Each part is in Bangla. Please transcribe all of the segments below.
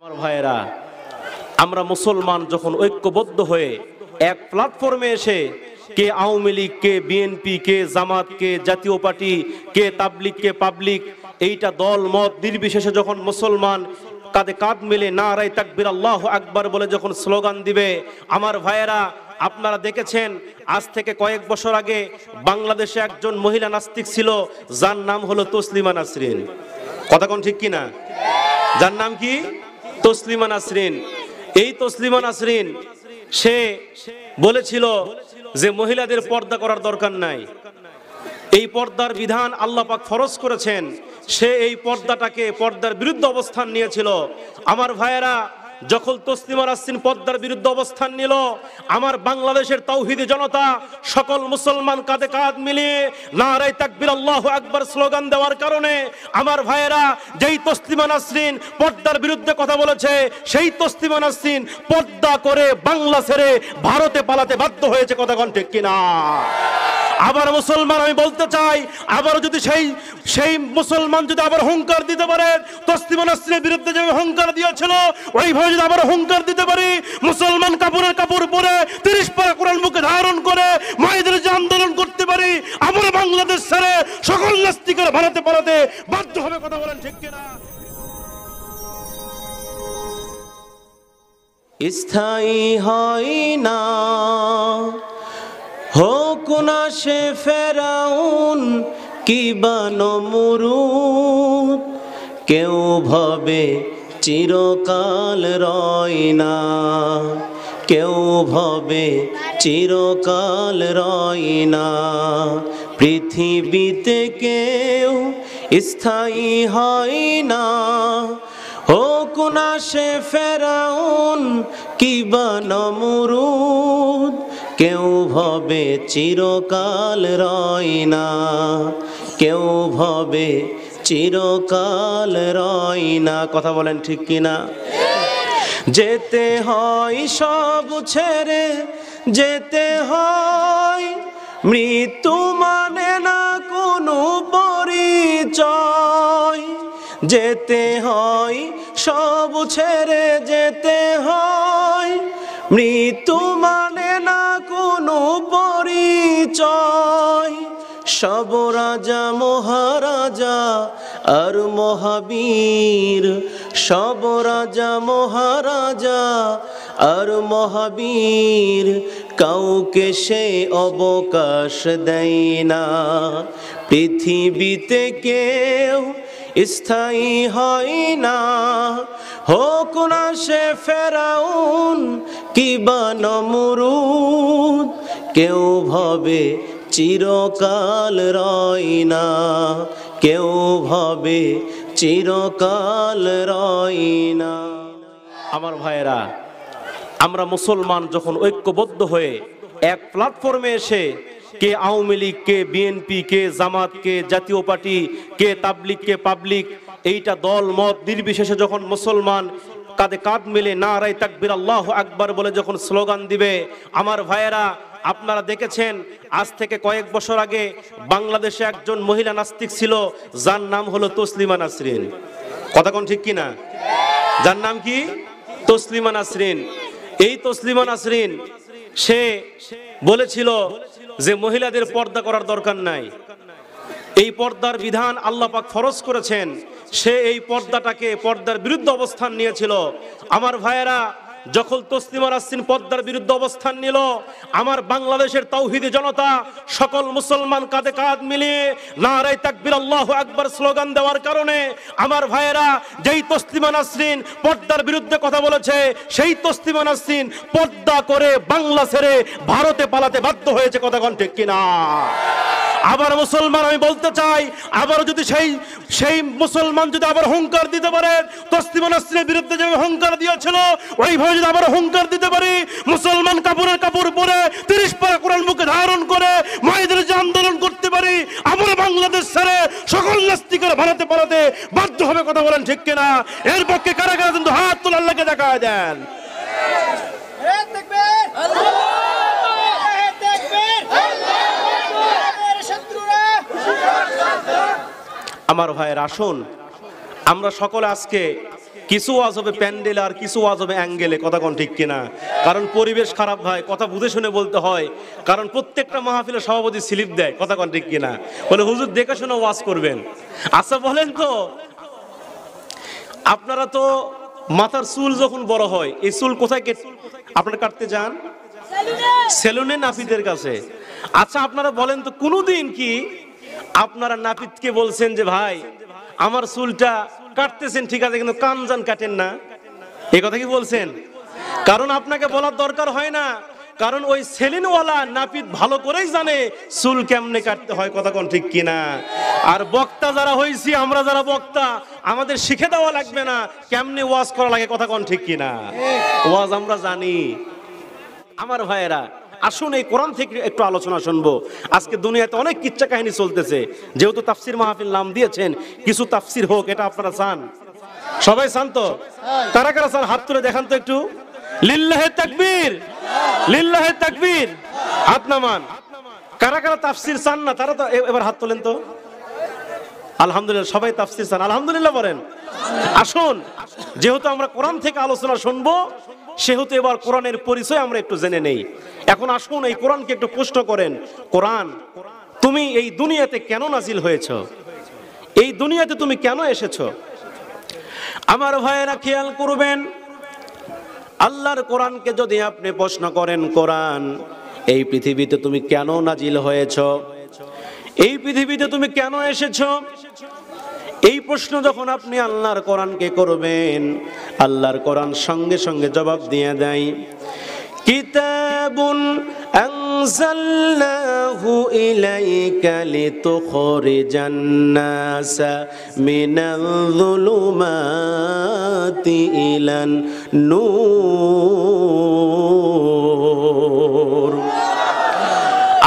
আমার ভাইয়েরা, আমরা মুসলমান যখন ঐক্যবদ্ধ হয়ে এক প্ল্যাটফর্মে এসে কে আওয়ামী লীগ, কে বিএনপি, কে জামাত, কে জাতীয় পার্টি, কে তাবলিগ, কে পাবলিক, এইটা দল মত নির্বিশেষে যখন মুসলমান কাঁধে কাঁধ মিলে নারায়ে তাকবীর আল্লাহু আকবার বলে যখন স্লোগান দিবে, আমার ভাইয়েরা আপনারা দেখেছেন আজ থেকে কয়েক বছর আগে বাংলাদেশে একজন মহিলা নাস্তিক ছিল, যার নাম হলো তসলিমা নাসরিন। কথা কোন ঠিক কিনা? যার নাম কি? তসলিমা নাসরিন। এই তসলিমা নাসরিন সে বলেছিল যে মহিলাদের পর্দা করার দরকার নাই, এই পর্দার বিধান আল্লাহ পাক ফরজ করেছেন। সে এই পর্দার বিরুদ্ধে অবস্থান নিয়েছিল। আমার ভাইয়েরা, যখন তসলিমা নাসরিন পর্দার বিরুদ্ধে অবস্থান নিল, আমার বাংলাদেশের তাওহীদি জনতা সকল মুসলমান কাঁধে কাঁধ মিলিয়ে নারায়ে তাকবীর আল্লাহু আকবার স্লোগান দেওয়ার কারণে আমার ভাইয়েরা, যেই তসলিমা নাসরিন পর্দার বিরুদ্ধে কথা বলেছে, সেই তসলিমা নাসরিন পর্দা করে বাংলা ছেড়ে ভারতে পালাতে বাধ্য হয়েছে। কথা কোন ঠিক কিনা? আবার মুসলমান, আমি বলতে চাই, আবার যদি সেই মুসলমান যদি আবার হুঙ্কার দিতে পারে, তসলিমা নাসরিনের বিরুদ্ধে যে হুঙ্কার দিয়েছিল ওইভাবে যদি আবার হুঙ্কার দিতে পারি, মুসলমান কাপড় পরে 30 পারা কোরআন মুখে ধারণ করে মায়েদের যে আন্দোলন করতে পারি, আবার বাংলাদেশ ছেড়ে সকল নাস্তিকের ভারতে পালাতে বাধ্য হবে। কথা বলেন ঠিক কিনা? স্থায়ী হয় না হোক না সে ফেরাউন কিবা নমরুদ, কেউ ভবে চিরকাল রয় না, কেউ ভবে চিরকাল রয় না। পৃথিবীতে কেউ স্থায়ী হয় না হোক না সে ফেরাউন কিবা নমরুদ, কেউ ভবে চিরকাল রয় না, কেউ ভবে চিরকাল রয় না। কথা বলেন ঠিক কিনা? যেতে হয় সব ছেড়ে, যেতে হয়, মৃত্যু মানে না কোনো পরিচয়। যেতে হয় সব ছেড়ে, যেতে হয়, মৃত্যু মানে না কোনো পরিচয়। সব রাজা মহারাজা আর মহাবীর, সব রাজা মহারাজা আর মহাবীর, কাউকে সে অবকাশ দেয় না। পৃথিবীতে কেউ স্থায়ী হয় না হোক না সে ফেরাউন কিবা নমরুদ, কেউ ভবে চিরকাল রয় না, কেউ ভবে চিরকাল রয় না। আমার ভাইয়েরা, আমরা মুসলমান যখন ঐক্যবদ্ধ হয়ে এক প্ল্যাটফর্মে এসে কে আওয়ামী লীগ, কে বিএনপি, কে জামাত, কে জাতীয় পার্টি, কে তাবলিগ, কে পাবলিক, এইটা দল মত নির্বিশেষে যখন মুসলমান কাঁধে কাঁধ মিলে নারায়ে তাকবীর আল্লাহু আকবার বলে যখন স্লোগান দিবে, আমার ভাইয়েরা আপনারা দেখেছেন আজ থেকে কয়েক বছর আগে বাংলাদেশে একজন মহিলা নাস্তিক ছিল, যার নাম হলো তসলিমা নাসরিন। কথা কোন ঠিক কিনা? যার নাম কি? তসলিমা নাসরিন। এই তসলিমা নাসরিন সে বলেছিল যে মহিলাদের পর্দা করার দরকার নাই, এই পর্দার বিধান আল্লাহ পাক ফরজ করেছেন। সে এই পর্দার বিরুদ্ধে অবস্থান নিয়েছিল। আমার ভাইয়েরা, যখন তসলিমা নাসরিন পর্দার বিরুদ্ধে অবস্থান নিল, আমার বাংলাদেশের তাওহীদি জনতা সকল মুসলমান কাঁধে কাঁধ মিলিয়ে নারায়ে তাকবীর আল্লাহু আকবার স্লোগান দেওয়ার কারণে আমার ভাইয়েরা, যেই তসলিমা নাসরিন পর্দার বিরুদ্ধে কথা বলেছে, সেই তসলিমা নাসরিন পর্দা করে বাংলা ছেড়ে ভারতে পালাতে বাধ্য হয়েছে। কথা কোন ঠিক কিনা? আবার মুসলমান, আমি বলতে চাই, আবার যদি সেই মুসলমান যদি আবার হুঙ্কার দিতে পারে, তসলিমা নাসরিনের বিরুদ্ধে যে হুঙ্কার দিয়েছিল ওইভাবে যদি আবার হুঙ্কার দিতে পারি, মুসলমান কাপড় পরে 30 পারা কোরআন মুখে ধারণ করে মায়েদের যে আন্দোলন করতে পারি, আবার বাংলাদেশ ছেড়ে সকল নাস্তিকের ভারতে পালাতে বাধ্য হবে। কথা বলেন ঠিক কিনা? এর পক্ষে কারা কারা কিন্তু হাত তুলে আল্লাহকে দেখায় দেন। আমার ভাইয়ের, আসুন আমরা সকলে আজকে কিছু ওয়াজ হবে প্যান্ডেলে আর কিছু ওয়াজ হবে অ্যাঙ্গেলে, কথা কোন ঠিক কিনা? কারণ পরিবেশ খারাপ ভাই, কথা বুঝে শুনে বলতে হয়। কারণ প্রত্যেকটা মাহফিলে সভাপতি স্লিপ দেয়, কথা কোন ঠিক কিনা? বলে হুজুর দেখে শুনে ওয়াজ করবেন। আচ্ছা বলেন তো, আপনারা তো মাথার চুল যখন বড় হয় এই চুল কোথায় আপনারা কাটতে যান? সেলুনে, নাপিতের কাছে। আচ্ছা আপনারা বলেন তো, কোনোদিন কি আপনারা নাপিতকে বলছেন যে ভাই আমার চুলটা কাটতেছেন ঠিক আছে কিন্তু কানজান কাটেন না, এই কথা কি বলছেন? কারণ আপনাকে বলার দরকার হয় না, কারণ ওই সেলুনওয়ালা নাপিত ভালো করেই জানে চুল কেমনে কাটতে হয়, কথা কোন ঠিক কিনা? আর বক্তা যারা হইছি, আমরা যারা বক্তা, আমাদের শিখে দেওয়া লাগবে না কেমনে ওয়াজ করা লাগে, কথা কোন ঠিক কিনা? ওয়াজ আমরা জানি। আমার ভাইয়েরা আসুন এই কোরআন থেকে একটু আলোচনা শুনবো। আজকে দুনিয়াতে অনেক কিচ্ছা কাহিনী চলতেছে, যেহেতু তাফসির মাহফিল নাম দিয়েছেন, কিছু তাফসির হোক, এটা আপনারা চান? সবাই চান তো? কারা কারা চান হাত তুলে দেখান তো একটু। লিল্লাহে তাকবীর, লিল্লাহে তাকবীর, হাত নামান। কারা কারা তাফসির চান না তারা তো এবার হাত তোলেন তো। আলহামদুলিল্লাহ, সবাই তাফসির চান, আলহামদুলিল্লাহ বলেন। আসুন, যেহেতু আমরা কোরআন থেকে আলোচনা শুনবো, সেহেতু এবার কোরআনের পরিচয় আমরা একটু জেনে নেই। এখন আসুন এই কোরআনকে একটু প্রশ্ন করেন, কোরআন তুমি এই দুনিয়াতে কেন নাজিল হয়েছ? এই দুনিয়াতে তুমি কেন এসেছো? আমার ভাইয়েরা খেয়াল করবেন, আল্লাহর কোরআনকে যদি আপনি প্রশ্ন করেন, কোরআন এই পৃথিবীতে তুমি কেন নাজিল হয়েছ, এই পৃথিবীতে তুমি কেন এসেছো, এই প্রশ্ন যখন আপনি আল্লাহর কোরআনকে করবেন, আল্লাহর কোরআন সঙ্গে সঙ্গে জবাব দিয়ে দেয়, কিতাবুন আনজালনাহু ইলাইকা লিতুখরিজান নাসা মিনাল যুলুমাতি ইলান নূর।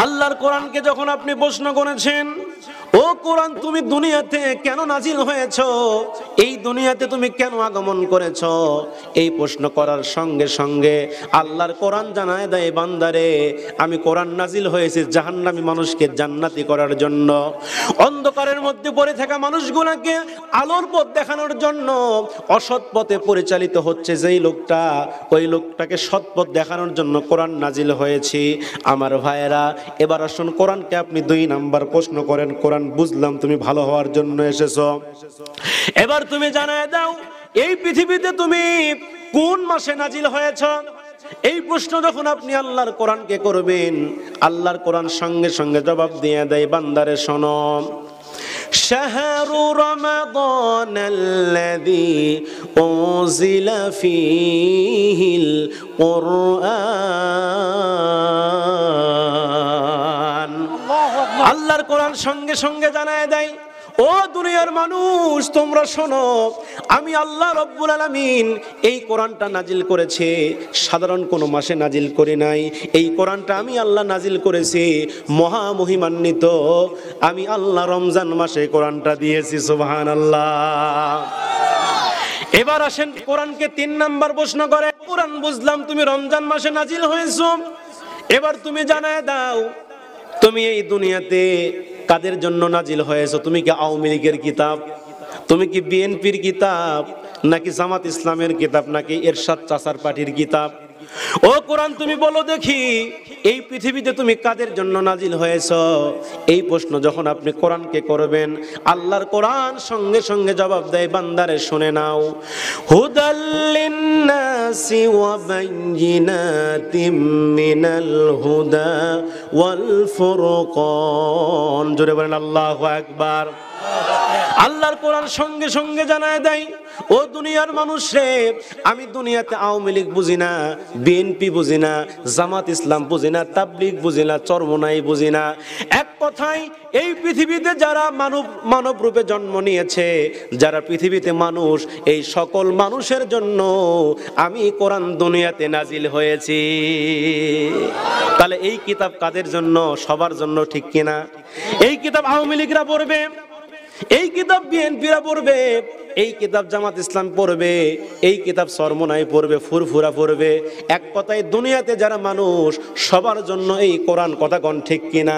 আল্লাহর কোরআনকে যখন আপনি প্রশ্ন করেছেন, ও কোরআন তুমি দুনিয়াতে কেন নাজিল হয়েছো, এই দুনিয়াতে তুমি কেন আগমন করেছো, এই প্রশ্ন করার সঙ্গে সঙ্গে আল্লাহর কোরআন জানায় দেয়, বান্দারে আমি কোরআন নাজিল হয়েছে জাহান্নামী মানুষকে জান্নাতি করার জন্য, অন্ধকারের মধ্যে পড়ে থাকা মানুষগুলোকে আলোর পথ দেখানোর জন্য, অসৎ পথে পরিচালিত হচ্ছে যেই লোকটা, ওই লোকটাকে সৎ পথ দেখানোর জন্য কোরআন নাজিল হয়েছে। আমার ভাইয়েরা এবার আসুন কোরআনকে আপনি 2 নাম্বার প্রশ্ন করেন, কোরআন বুঝলাম তুমি ভালো হওয়ার জন্য এসেছো, এবার তুমি জানায় দাও এই পৃথিবীতে তুমি কোন মাসে নাজিল হয়েছ। এই প্রশ্ন যখন আপনি আল্লাহর কোরআনকে করবেন, আল্লাহর কোরআন সঙ্গে সঙ্গে জবাব দিয়ে দেয়, বান্দারে শোনো, শাহরু রমাদানাল্লাযী উনজিলা ফীহিল কুরআন। আল্লাহর কোরআন সঙ্গে সঙ্গে জানায় দেয়, ও দুনিয়ার মানুষ তোমরা শোনো, আমি আল্লাহ রব্বুল আলামিন এই কোরআনটা নাজিল করেছে সাধারণ কোনো মাসে নাজিল করি নাই, এই কোরআনটা আমি আল্লাহ নাজিল করেছি মহামহিমান্বিত আমি আল্লাহ রমজান মাসে কোরআনটা দিয়েছি, সুবহানাল্লাহ। এবার আসেন কোরআনকে 3 নাম্বার প্রশ্ন করে, কোরআন বুঝলাম তুমি রমজান মাসে নাজিল হয়েছো, এবার তুমি জানায় দাও তুমি এই দুনিয়াতে কাদের জন্য নাজিল হয়েছো, তুমি কি আওয়ামী লীগের কিতাব, তুমি কি বিএনপির কিতাব, নাকি জামাত ইসলামের কিতাব, নাকি এরশাদ চাচার পার্টির কিতাব? ও কোরআন তুমি বলো দেখি এই পৃথিবীতে তুমি কাদের জন্য নাজিল হয়েছো। এই প্রশ্ন যখন আপনি কোরআনকে করবেন, আল্লাহর কোরআন সঙ্গে সঙ্গে জবাব দেয়, বান্দারে শুনে নাও, হুদাল লিন্নাসি ওয়া বাইয়িনাতিম মিনাল হুদা ওয়াল ফুরকান। জোরে বলেন আল্লাহু আকবার। আল্লাহর কোরআন সঙ্গে সঙ্গে জানায় দেয়, ও দুনিয়ার মানুষ রে, আমি দুনিয়াতে আওয়ামী লীগ বুঝি না, বিএনপি বুঝি না, জামাত ইসলাম বুঝি না, তাবলীগ বুঝি না, চরমোনাই বুঝি না, এক কথায় এই পৃথিবীতে যারা মানব রূপে জন্ম নিয়েছে, যারা পৃথিবীতে মানুষ, এই সকল মানুষের জন্য আমি কোরআন দুনিয়াতে নাজিল হয়েছি। তাহলে এই কিতাব কাদের জন্য? সবার জন্য, ঠিক কিনা? এই কিতাব আওয়ামী লীগরা পড়বে, এই কিতাব বিএনপিরা পড়বে, এই কিতাব জামাত ইসলাম পড়বে, এই কিতাব চরমোনাই পড়বে, ফুরফুরা পড়বে, এক কথায় দুনিয়াতে যারা মানুষ সবার জন্য এই কোরআন, কথা কোন ঠিক কিনা?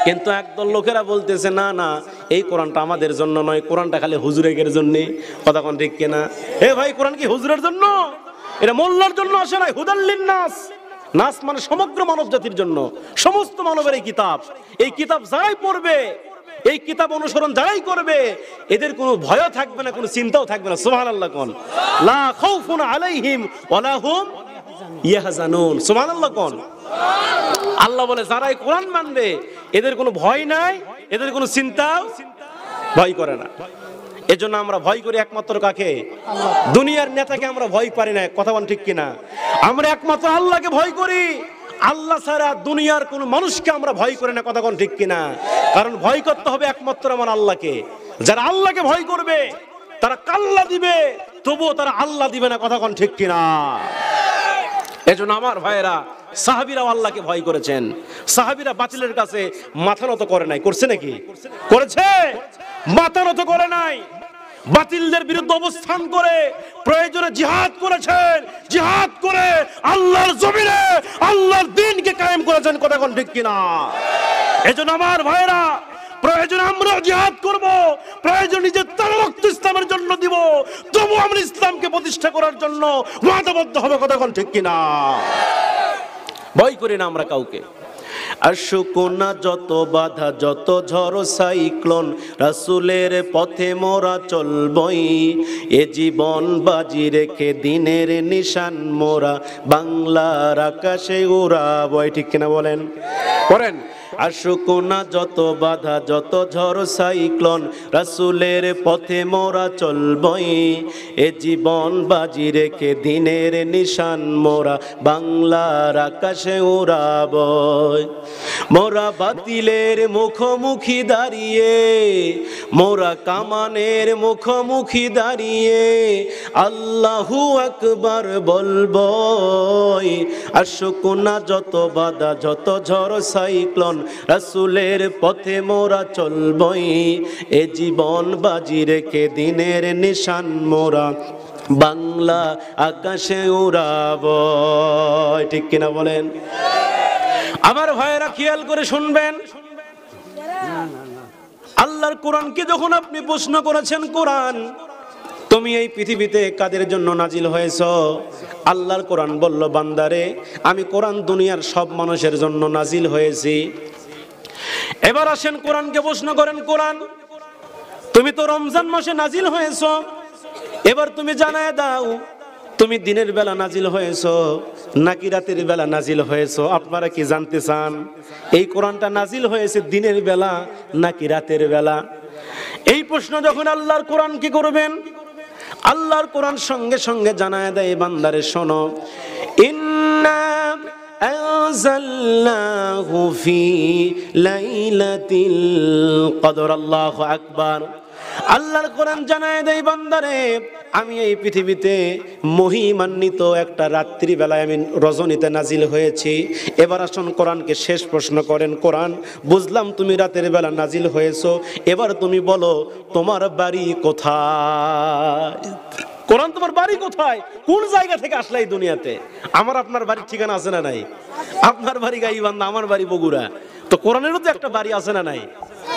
কিন্তু একদল লোকেরা বলতেছে না না, এই কোরআনটা আমাদের জন্য নয়, কোরআনটা খালি হুজুরের জন্য। কথা কোন ঠিক কিনা? এ ভাই, কোরআন কি হুজুরের জন্য? এটা মোল্লার জন্য আসে নাই। হুদাল্লিন নাস, নাস মানে সমগ্র মানব জাতির জন্য, সমস্ত মানবের এই কিতাব। এই কিতাব যারাই পড়বে, এই কিতাব অনুসরণ যারাই করবে, এদের কোনো ভয় থাকবে না, কোনো চিন্তাও থাকবে না। সুবহানাল্লাহ কোন। লা খাউফুন আলাইহিম ওয়ালা হুম ইয়াহজানুন। সুবহানাল্লাহ কোন। আল্লাহ বলে যারা এই কোরআন মানবে এদের কোনো ভয় নাই, এদের কোনো চিন্তাও ভয় করে না। এজন্য আমরা ভয় করি একমাত্র কাকে? দুনিয়ার নেতাকে আমরা ভয় পারি না। কথা বল ঠিক কিনা? আমরা একমাত্র আল্লাহকে ভয় করি। আল্লাহ ছাড়া দুনিয়ার কোন মানুষকে আমরা ভয় করি না। কথা কোন ঠিক কিনা? কারণ ভয় করতে হবে একমাত্র আমার আল্লাহকে। যারা আল্লাহকে ভয় করবে তারা কাল্লা দিবে, তবুও তারা আল্লাহ দিবে না। কথা কোন ঠিক কিনা? এজন্য আমার ভাইয়েরা, সাহাবীরাও আল্লাহকে ভয় করেছেন। সাহাবীরা বাতিলের কাছে মাথা নত করে নাই। করছে নাকি? করেছে? মাথা নত করে নাই। বাতিলদের বিরুদ্ধে অবস্থান করে প্রয়োজনে জিহাদ করেছেন। জিহাদ করে আল্লাহর জমিনে আল্লাহর দ্বীনকে কায়েম করেছেন। কথা কোন ঠিক কিনা? এজন্য আমার ভাইয়েরা, প্রয়োজনে আমরা জিহাদ করব, প্রয়োজন নিজের তার রক্ত ইসলামের জন্য দিব, তবু আমরা ইসলামকে প্রতিষ্ঠা করার জন্য ওয়াদাবদ্ধ হবে। কথা কোন ঠিক কিনা? ভয় করি না আমরা কাউকে। আসুক না যত বাধা, যত ঝড় সাইক্লোন, রাসূলের পথে মোরা চলবই। এ জীবন বাজি রেখে দিনের নিশান মোরা বাংলার আকাশে উড়াবই। ঠিক কিনা বলেন? করেন। আসুক না যত বাধা, যত ঝড় সাইক্লোন, রাসূলের পথে মোরা চলবই। এ জীবন বাজি রেখে দিনের নিশান মোরা বাংলার আকাশে উড়াবই। মোরা বাতিলের মুখোমুখি দাঁড়িয়ে, মোরা কামানের মুখোমুখি দাঁড়িয়ে আল্লাহু আকবার বলবই। আসুক না যত বাধা, যত ঝড় সাইক্লোন, রাসূলের পথে মোরা চলবই। এ জীবন বাজি রেখে দিনের নিশান মোরা বাংলা আকাশে উড়াবই। ঠিক কিনা বলেন? আমার ভাইয়েরা খেয়াল করে শুনবেন, আল্লাহর কোরআনকে যখন আপনি প্রশ্ন করেছেন, কোরআন তুমি এই পৃথিবীতে কাদের জন্য নাজিল হয়েছ? আল্লাহর কোরআন বলল, বান্দারে আমি কোরআন দুনিয়ার সব মানুষের জন্য নাজিল হয়েছি। এবার আসেন কোরআনকে প্রশ্ন করেন, কোরআন তুমি তো রমজান মাসে নাজিল হয়েছ, এবার তুমি জানায় দাও তুমি দিনের বেলা নাজিল হয়েছো নাকি রাতের বেলা নাজিল হয়েছো? আপনারা কি জানতে চান এই কোরআনটা নাজিল হয়েছে দিনের বেলা নাকি রাতের বেলা? এই প্রশ্ন যখন আল্লাহর কোরআন কি করবেন, আল্লাহর কোরআন সঙ্গে সঙ্গে জানায় দেয়, বান্দারে শোনো, ইন্না আনজালনাহু ফি লাইলাতিল কদর। আল্লাহু আকবার। আল্লাহর কোরআন জানায় দেয়, বান্দারে আমি এই পৃথিবীতে মহিমান্বিত একটা রাত্রি বেলায় আমি রজনীতে নাজিল হয়েছি। এবার আসুন কোরআনকে শেষ প্রশ্ন করেন, কোরআন বুঝলাম তুমি রাতের বেলা নাজিল হয়েছো, এবার তুমি বলো তোমার বাড়ি কোথায়? কোরআন তোমার বাড়ি কোথায়? কোন জায়গা থেকে আসলে এই দুনিয়াতে? আমার আপনার বাড়ির ঠিকানা আছে না নাই? আপনার বাড়ি গাইবান্ধা, আমার বাড়ি বগুড়া, তো কোরআনেরও তো একটা বাড়ি আছে না নাই?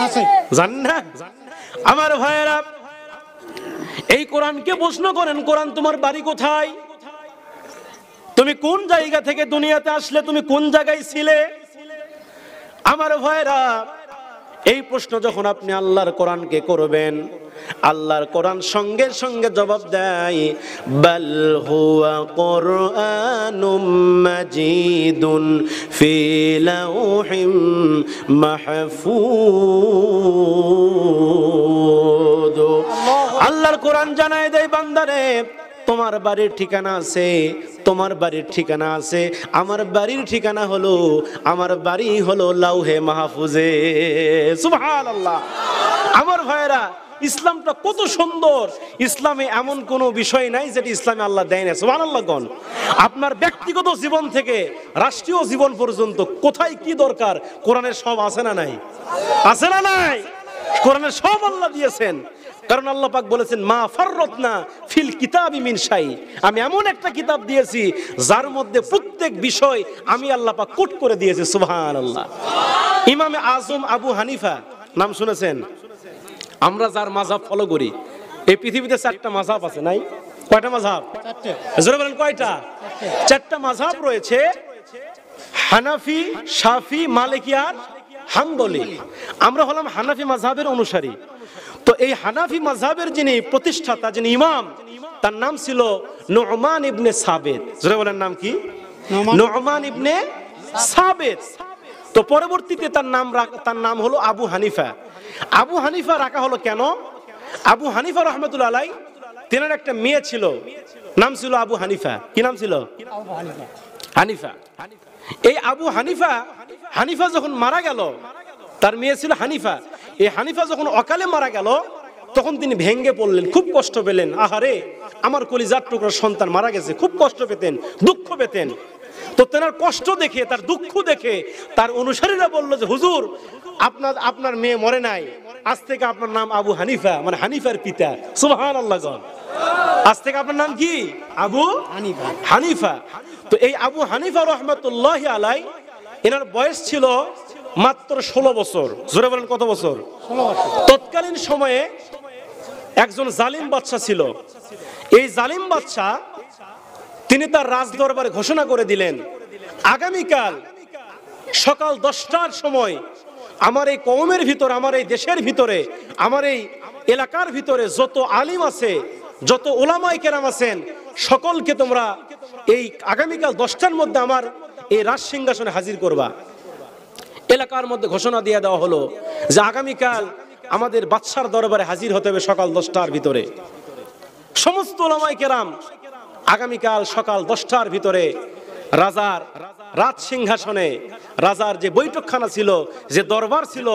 আছে, জানেন না? আমার ভাইয়েরা, এই কোরআনকে প্রশ্ন করেন, কোরআন তোমার বাড়ি কোথায়? তুমি কোন জায়গা থেকে দুনিয়াতে আসলে? তুমি কোন জায়গায় ছিলে? আমার ভাইয়েরা, এই প্রশ্ন যখন আপনি আল্লাহর কোরআনকে করবেন, আল্লাহর কোরআন সঙ্গে সঙ্গে জবাব দেয়, বাল হুয়া কুরআনুম মাজিদুন ফি লাউহিম মাহফুজ। আল্লাহর কোরআন জানায় দেয়, বান্দারে তোমার বাড়ির ঠিকানা আছে, তোমার বাড়ির ঠিকানা আছে, আমার বাড়ির ঠিকানা হলো, আমার বাড়ি হলো লাউহে মাহফুজে। সুবহানাল্লাহ। আমার ভাইরা, ইসলামটা কত সুন্দর। ইসলামে এমন কোনো বিষয় নাই যেটা ইসলামে আল্লাহ দেয় না। সুবহানাল্লাহ কোন। আপনার ব্যক্তিগত জীবন থেকে রাষ্ট্রীয় জীবন পর্যন্ত কোথায় কি দরকার কোরআনের সব আছে না নাই? আছে না নাই? কোরআনের সব আল্লাহ দিয়েছেন। কারণ আল্লাহ পাক বলেছেন, মা ফাররাতনা ফিল কিতাবি মিন শাই, আমি এমন একটা কিতাব দিয়েছি যার মধ্যে প্রত্যেক বিষয় আমি আল্লাহ পাক কোট করে দিয়েছি। সুবহানাল্লাহ। ইমামে আজম আবু হানিফা নাম শুনেছেন? আমরা যার মাযহাব ফলো করি, এই পৃথিবীতে 4টা মাযহাব আছে, নাই? কয়টা মাযহাব? 4টে। জোরে বলেন কয়টা? 4টা মাযহাব রয়েছে, হানাফি, শাফি, মালিকি আর হাম্বলি। আমরা হলাম হানাফি মাযহাবের অনুসারী। তো এই হানাফি মাযহাবের যিনি প্রতিষ্ঠাতা, যিনি ইমাম, তার নাম ছিল নু'মান ইবনে সাবিত। জোরে বলেন নাম কি? নু'মান ইবনে সাবিত। তো পরবর্তীতে তার নাম হলো আবু হানিফা। আবু হানিফা রাখা হলো কেন? আবু হানিফা রাহমাতুল্লাহ আলাইহি, তেনার একটা মেয়ে ছিল, নাম ছিল আবু হানিফা। কি নাম ছিল? হানিফা। এই আবু হানিফা যখন মারা গেল, তার মেয়ে ছিল হানিফা। এই হানিফা যখন অকালে মারা গেল, তখন তিনি ভেঙ্গে পড়লেন, খুব কষ্ট পেলেন। আহারে, আমার কলিজার টুকরা সন্তান মারা গেছে। খুব কষ্ট পেতেন, দুঃখ পেতেন। তো তেনার কষ্ট দেখে, তার দুঃখ দেখে তার অনুসারীরা বলল যে হুজুর, আপনার মেয়ে মরে নাই, আজ থেকে আপনার নাম আবু হানিফা, মানে হানিফার পিতা। সুবহানাল্লাহ। আজ থেকে আপনার নাম কি? আবু হানিফা। তো এই আবু হানিফা রাহমাতুল্লাহি আলাইহি, এনার বয়স ছিল মাত্র 16 বছর। জোরে বলেন কত বছর? 16 বছর। তৎকালীন সময়ে একজন জালিম বাদশা ছিল। এই জালিম বাদশা তিনি তার রাজদরবারে ঘোষণা করে দিলেন, আগামীকাল সকাল 10টার সময় আমার এই কওমের ভিতরে, আমার এই দেশের ভিতরে, আমার এই এলাকার ভিতরে যত আলিম আছে, যত উলামায়ে কেরাম আছেন, সকলকে তোমরা এই আগামীকাল 10টার মধ্যে আমার এই রাজ সিংহাসনে হাজির করবা। এলাকার মধ্যে ঘোষণা দিয়ে দেওয়া হলো যে আগামীকাল আমাদের বাদশার দরবারে হাজির হতে হবে সকাল 10টার ভিতরে। সমস্ত উলামায়ে কেরাম আগামীকাল সকাল 10টার ভিতরে রাজার রাজ সিংহাসনে, রাজার যে বৈঠকখানা ছিল, যে দরবার ছিল,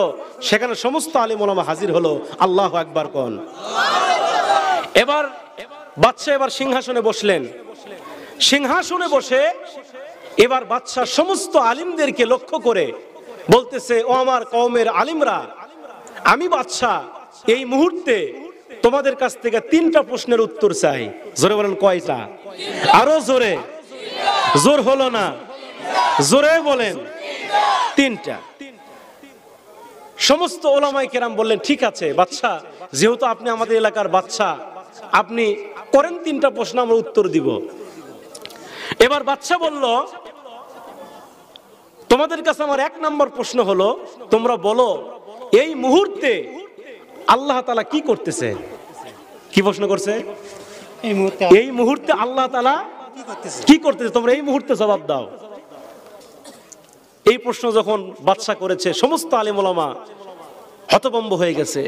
সেখানে সমস্ত আলিম ওলামা হাজির হলো। আল্লাহু আকবার কোন। এবার বাদশা সিংহাসনে বসলেন। সিংহাসনে বসে এবার বাদশা সমস্ত আলিমদেরকে লক্ষ্য করে বলতেছে, ও আমার কওমের আলিমরা, আমি বাদশা এই মুহূর্তে তোমাদের কাছ থেকে 3টা প্রশ্নের উত্তর চাই। জোরে বলেন কয়টা? আরো জোরে। জোর হলো না, জোরে বলেন। 3টা। সমস্ত উলামায়ে কেরাম বললেন, ঠিক আছে বাদশা, যেহেতু আপনি আমাদের এলাকার বাদশা, আপনি করেন 3টা প্রশ্ন, আমরা উত্তর দিব। এবার বাদশা বলল, তোমাদের কাছে আমার 1 নম্বর প্রশ্ন হলো, তোমরা বলো এই মুহূর্তে আল্লাহ তাআলা কি করতেছে? কি প্রশ্ন করছে? এই মুহূর্তে আল্লাহ তাআলা কি করতেছে, তোমরা এই মুহূর্তে জবাব দাও। এই প্রশ্ন যখন বাদশা করেছে, সমস্ত আলেম ওলামা হতভম্ব হয়ে গেছে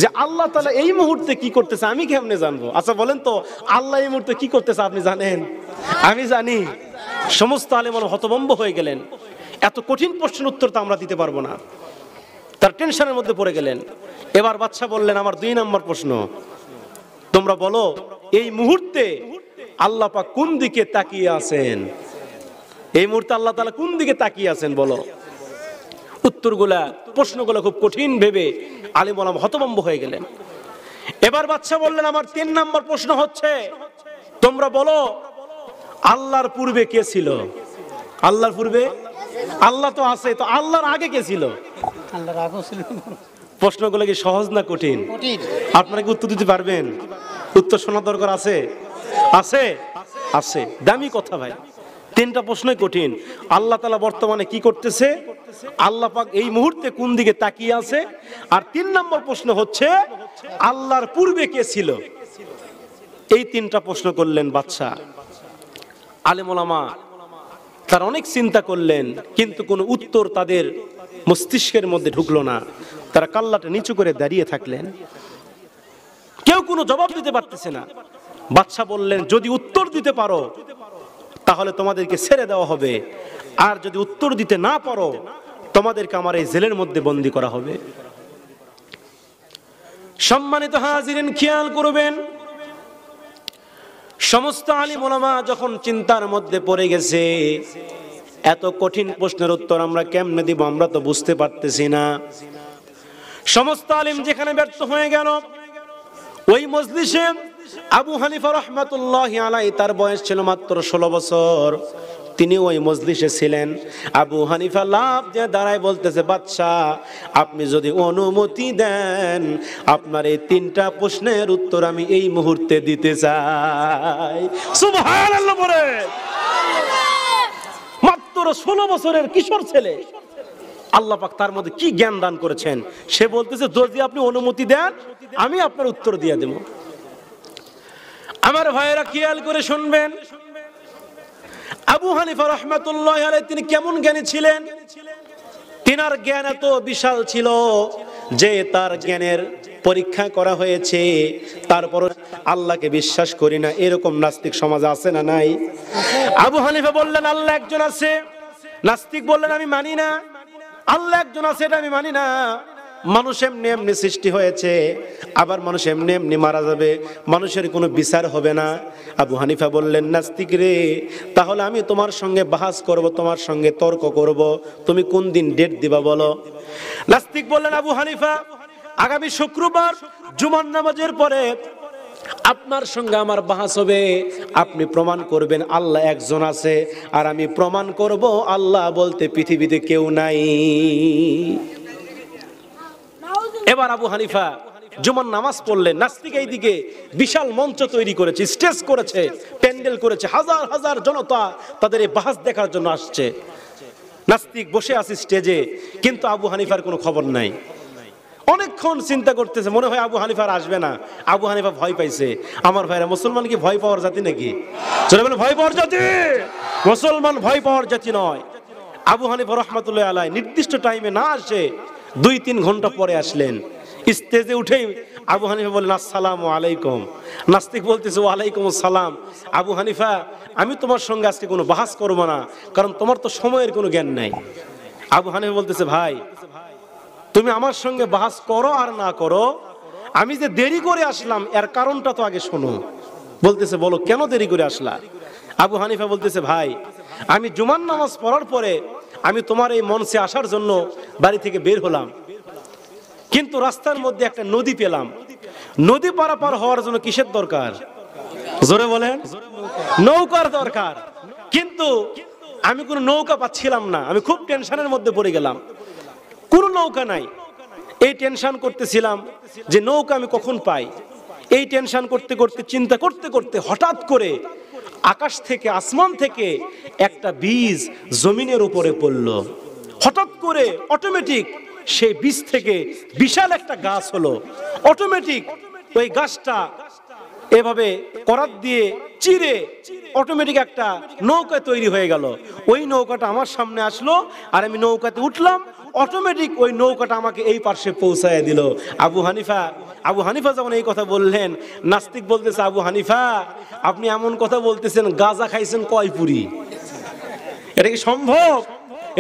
যে আল্লাহ তাআলা এই মুহূর্তে কি করতেছে আমি কেমনে জানবো? আচ্ছা বলেন তো, আল্লাহ এই মুহূর্তে কি করতেছে আপনি জানেন? আমি জানি। সমস্ত আলেম ওলামা হতভম্ব হয়ে গেলেন। এত কঠিন প্রশ্নের উত্তর তো আমরা দিতে পারবো না। তার টেনশনের মধ্যে পড়ে গেলেন। এবার বাদশা বললেন, আমার 2 নম্বর প্রশ্ন, তোমরা বলো এই মুহূর্তে আল্লাহ পাক কোন দিকে তাকিয়ে আছেন? এই মুহূর্তে আল্লাহ তাআলা কোন দিকে তাকিয়ে আছেন বলো। উত্তরগুলা, প্রশ্নগুলো খুব কঠিন ভেবে আলেম ওলামা হতভম্ব হয়ে গেলেন। এবার বাদশা বললেন, আমার 3 নম্বর প্রশ্ন হচ্ছে, তোমরা বলো আল্লাহর পূর্বে কে ছিল? আল্লাহর পূর্বে আল্লাহ তো আছে, তো আল্লাহর আগে কে ছিল? আল্লাহর আগে ছিল। প্রশ্নগুলো কি সহজ না কঠিন? কঠিন। আপনারা কি উত্তর দিতে পারবেন? উত্তর শোনার দরকার আছে? আছে, আছে। দামি কথা ভাই। 3টা প্রশ্নই কঠিন। আল্লাহ তাআলা বর্তমানে কি করতেছে, আল্লাহ পাক এই মুহূর্তে কোন দিকে তাকিয়ে আছে, আর 3 নম্বর প্রশ্ন হচ্ছে আল্লাহর পূর্বে কে ছিল। এই 3টা প্রশ্ন করলেন বাদশা। আলেম ওলামা তারা অনেক চিন্তা করলেন, কিন্তু কোনো উত্তর তাদের মস্তিষ্কের মধ্যে ঢুকলো না। তারা কাল্লাটা নিচু করে দাঁড়িয়ে থাকলেন, কেউ কোনো জবাব দিতে পারতেছে না। বাদশা বললেন, যদি উত্তর দিতে পারো তাহলে তোমাদেরকে ছেড়ে দেওয়া হবে, আর যদি উত্তর দিতে না পারো তোমাদেরকে আমার এই জেলের মধ্যে বন্দী করা হবে। সম্মানিত হাজিরিন, খেয়াল করবেন, সমস্ত আলিম ওলামা যখন চিন্তার মধ্যে পড়ে গেছে, এত কঠিন প্রশ্নের উত্তর আমরা কেমনে দিব, আমরা তো বুঝতে পারতেছি না। সমস্ত আলিম যেখানে ব্যর্থ হয়ে গেল, ওই মজলিসে আবু হানিফা রাহমাতুল্লাহি আলাইহি, তার বয়স ছিল মাত্র 16 বছর। তিনি ওই মজলিসে ছিলেন। আবু হানিফা লাভ দিয়ে দাঁড়ায় বলতেছে, বাদশাহ আপনি যদি অনুমতি দেন আপনার এই 3টা প্রশ্নের উত্তর আমি এই মুহূর্তে দিতে চাই। সুবহানাল্লাহ বলে। মাত্র 16 বছরের কিশোর ছেলে, আল্লাহ পাক তার মধ্যে কি জ্ঞান দান করেছেন। সে বলতেছে যদি আপনি অনুমতি দেন আমি আপনার উত্তর দিয়ে দেব। আমার ভাইয়েরা খেয়াল করে শুনবেন, আবু হানিফা রাহমাতুল্লাহি আলাইহি তিনি কেমন জ্ঞানী ছিলেন। তিনার জ্ঞান এত বিশাল ছিল যে তার জ্ঞানের পরীক্ষা করা হয়েছে, তারপর আল্লাহকে বিশ্বাস করি না এরকম নাস্তিক সমাজে আছে না নাই? আবু হানিফা বললেন আল্লাহ একজন আছে। নাস্তিক বললেন আমি মানি না। আল্লাহ একজন আছে এটা আমি মানি না। মানুষ এমনি এমনি সৃষ্টি হয়েছে, আবার মানুষ এমনি এমনি মারা যাবে, মানুষের কোনো বিচার হবে না। আবু হানিফা বললেন নাস্তিক রে, তাহলে আমি তোমার সঙ্গে বাহাস করব, তোমার সঙ্গে তর্ক করব, তুমি কোন দিন ডেট দিবা বলো। নাস্তিক বললেন আবু হানিফা আগামী শুক্রবার জুমার নামাজের পরে আপনার সঙ্গে আমার বাহাস হবে। আপনি প্রমাণ করবেন আল্লাহ একজন আছে, আর আমি প্রমাণ করব আল্লাহ বলতে পৃথিবীতে কেউ নাই। এবার আবু হানিফা জুমার নামাজ পড়লেন। নাস্তিক এইদিকে বিশাল মঞ্চ তৈরি করেছে, স্টেজ করেছে, প্যান্ডেল করেছে, হাজার হাজার জনতা তাদের এই বাহাস দেখার জন্য আসছে। নাস্তিক বসে আছে স্টেজে, কিন্তু আবু হানিফার কোনো খবর নাই। অনেকক্ষণ চিন্তা করতেছে, মনে হয় আবু হানিফার আসবে না। আবু হানিফা ভয় পাইছে। আমার ভাইরা, মুসলমান কি ভয় পাওয়ার জাতি নাকি? চলে বলে ভয় পাওয়ার জাতি। মুসলমান ভয় পাওয়ার জাতি নয়। আবু হানিফা রাহমাতুল্লাহি আলাইহি নির্দিষ্ট টাইমে না আসে 2-3 ঘন্টা পরে আসলেন। স্টেজে উঠেই আবু হানিফা বললেন আসসালামু আলাইকুম। নাস্তিক বলতেছে ওয়ালাইকুম আসসালাম। আবু হানিফা আমি তোমার সঙ্গে আজকে কোনো বাহাস করব না, কারণ তোমার তো সময়ের কোনো জ্ঞান নাই। আবু হানিফা বলতেছে ভাই তুমি আমার সঙ্গে বাহাস করো আর না করো, আমি যে দেরি করে আসলাম এর কারণটা তো আগে শোনো। বলতেছে বলো কেন দেরি করে আসলা? আবু হানিফা বলতেছে ভাই আমি জুমার নামাজ পড়ার পরে আমি তোমার এই মঞ্চে আসার জন্য বাড়ি থেকে বের হলাম, কিন্তু রাস্তার মধ্যে একটা নদী পেলাম। নদী পারাপার হওয়ার জন্য কিসের দরকার? জোরে বলেন। নৌকার দরকার। কিন্তু আমি কোনো নৌকা পাচ্ছিলাম না। আমি খুব টেনশনের মধ্যে পড়ে গেলাম, কোনো নৌকা নাই। এই টেনশন করতেছিলাম যে নৌকা আমি কখন পাই। এই টেনশন করতে করতে চিন্তা করতে করতে হঠাৎ করে আকাশ থেকে, আসমান থেকে একটা বীজ জমিনের উপরে পড়ল। হঠাৎ করে অটোমেটিক সেই বীজ থেকে বিশাল একটা গাছ হলো। অটোমেটিক ওই গাছটা এভাবে করাত দিয়ে চিরে অটোমেটিক একটা নৌকা তৈরি হয়ে গেল। ওই নৌকাটা আমার সামনে আসলো, আর আমি নৌকাতে উঠলাম। অটোমেটিক ওই নৌকাটা আমাকে এই পাশে পৌঁছায় দিল। আবু হানিফা যখন এই কথা বললেন, নাস্তিক বলতেছে আবু হানিফা আপনি এমন কথা বলতেছেন, গাঁজা খাইছেন কয় পুরি? এটা কি সম্ভব?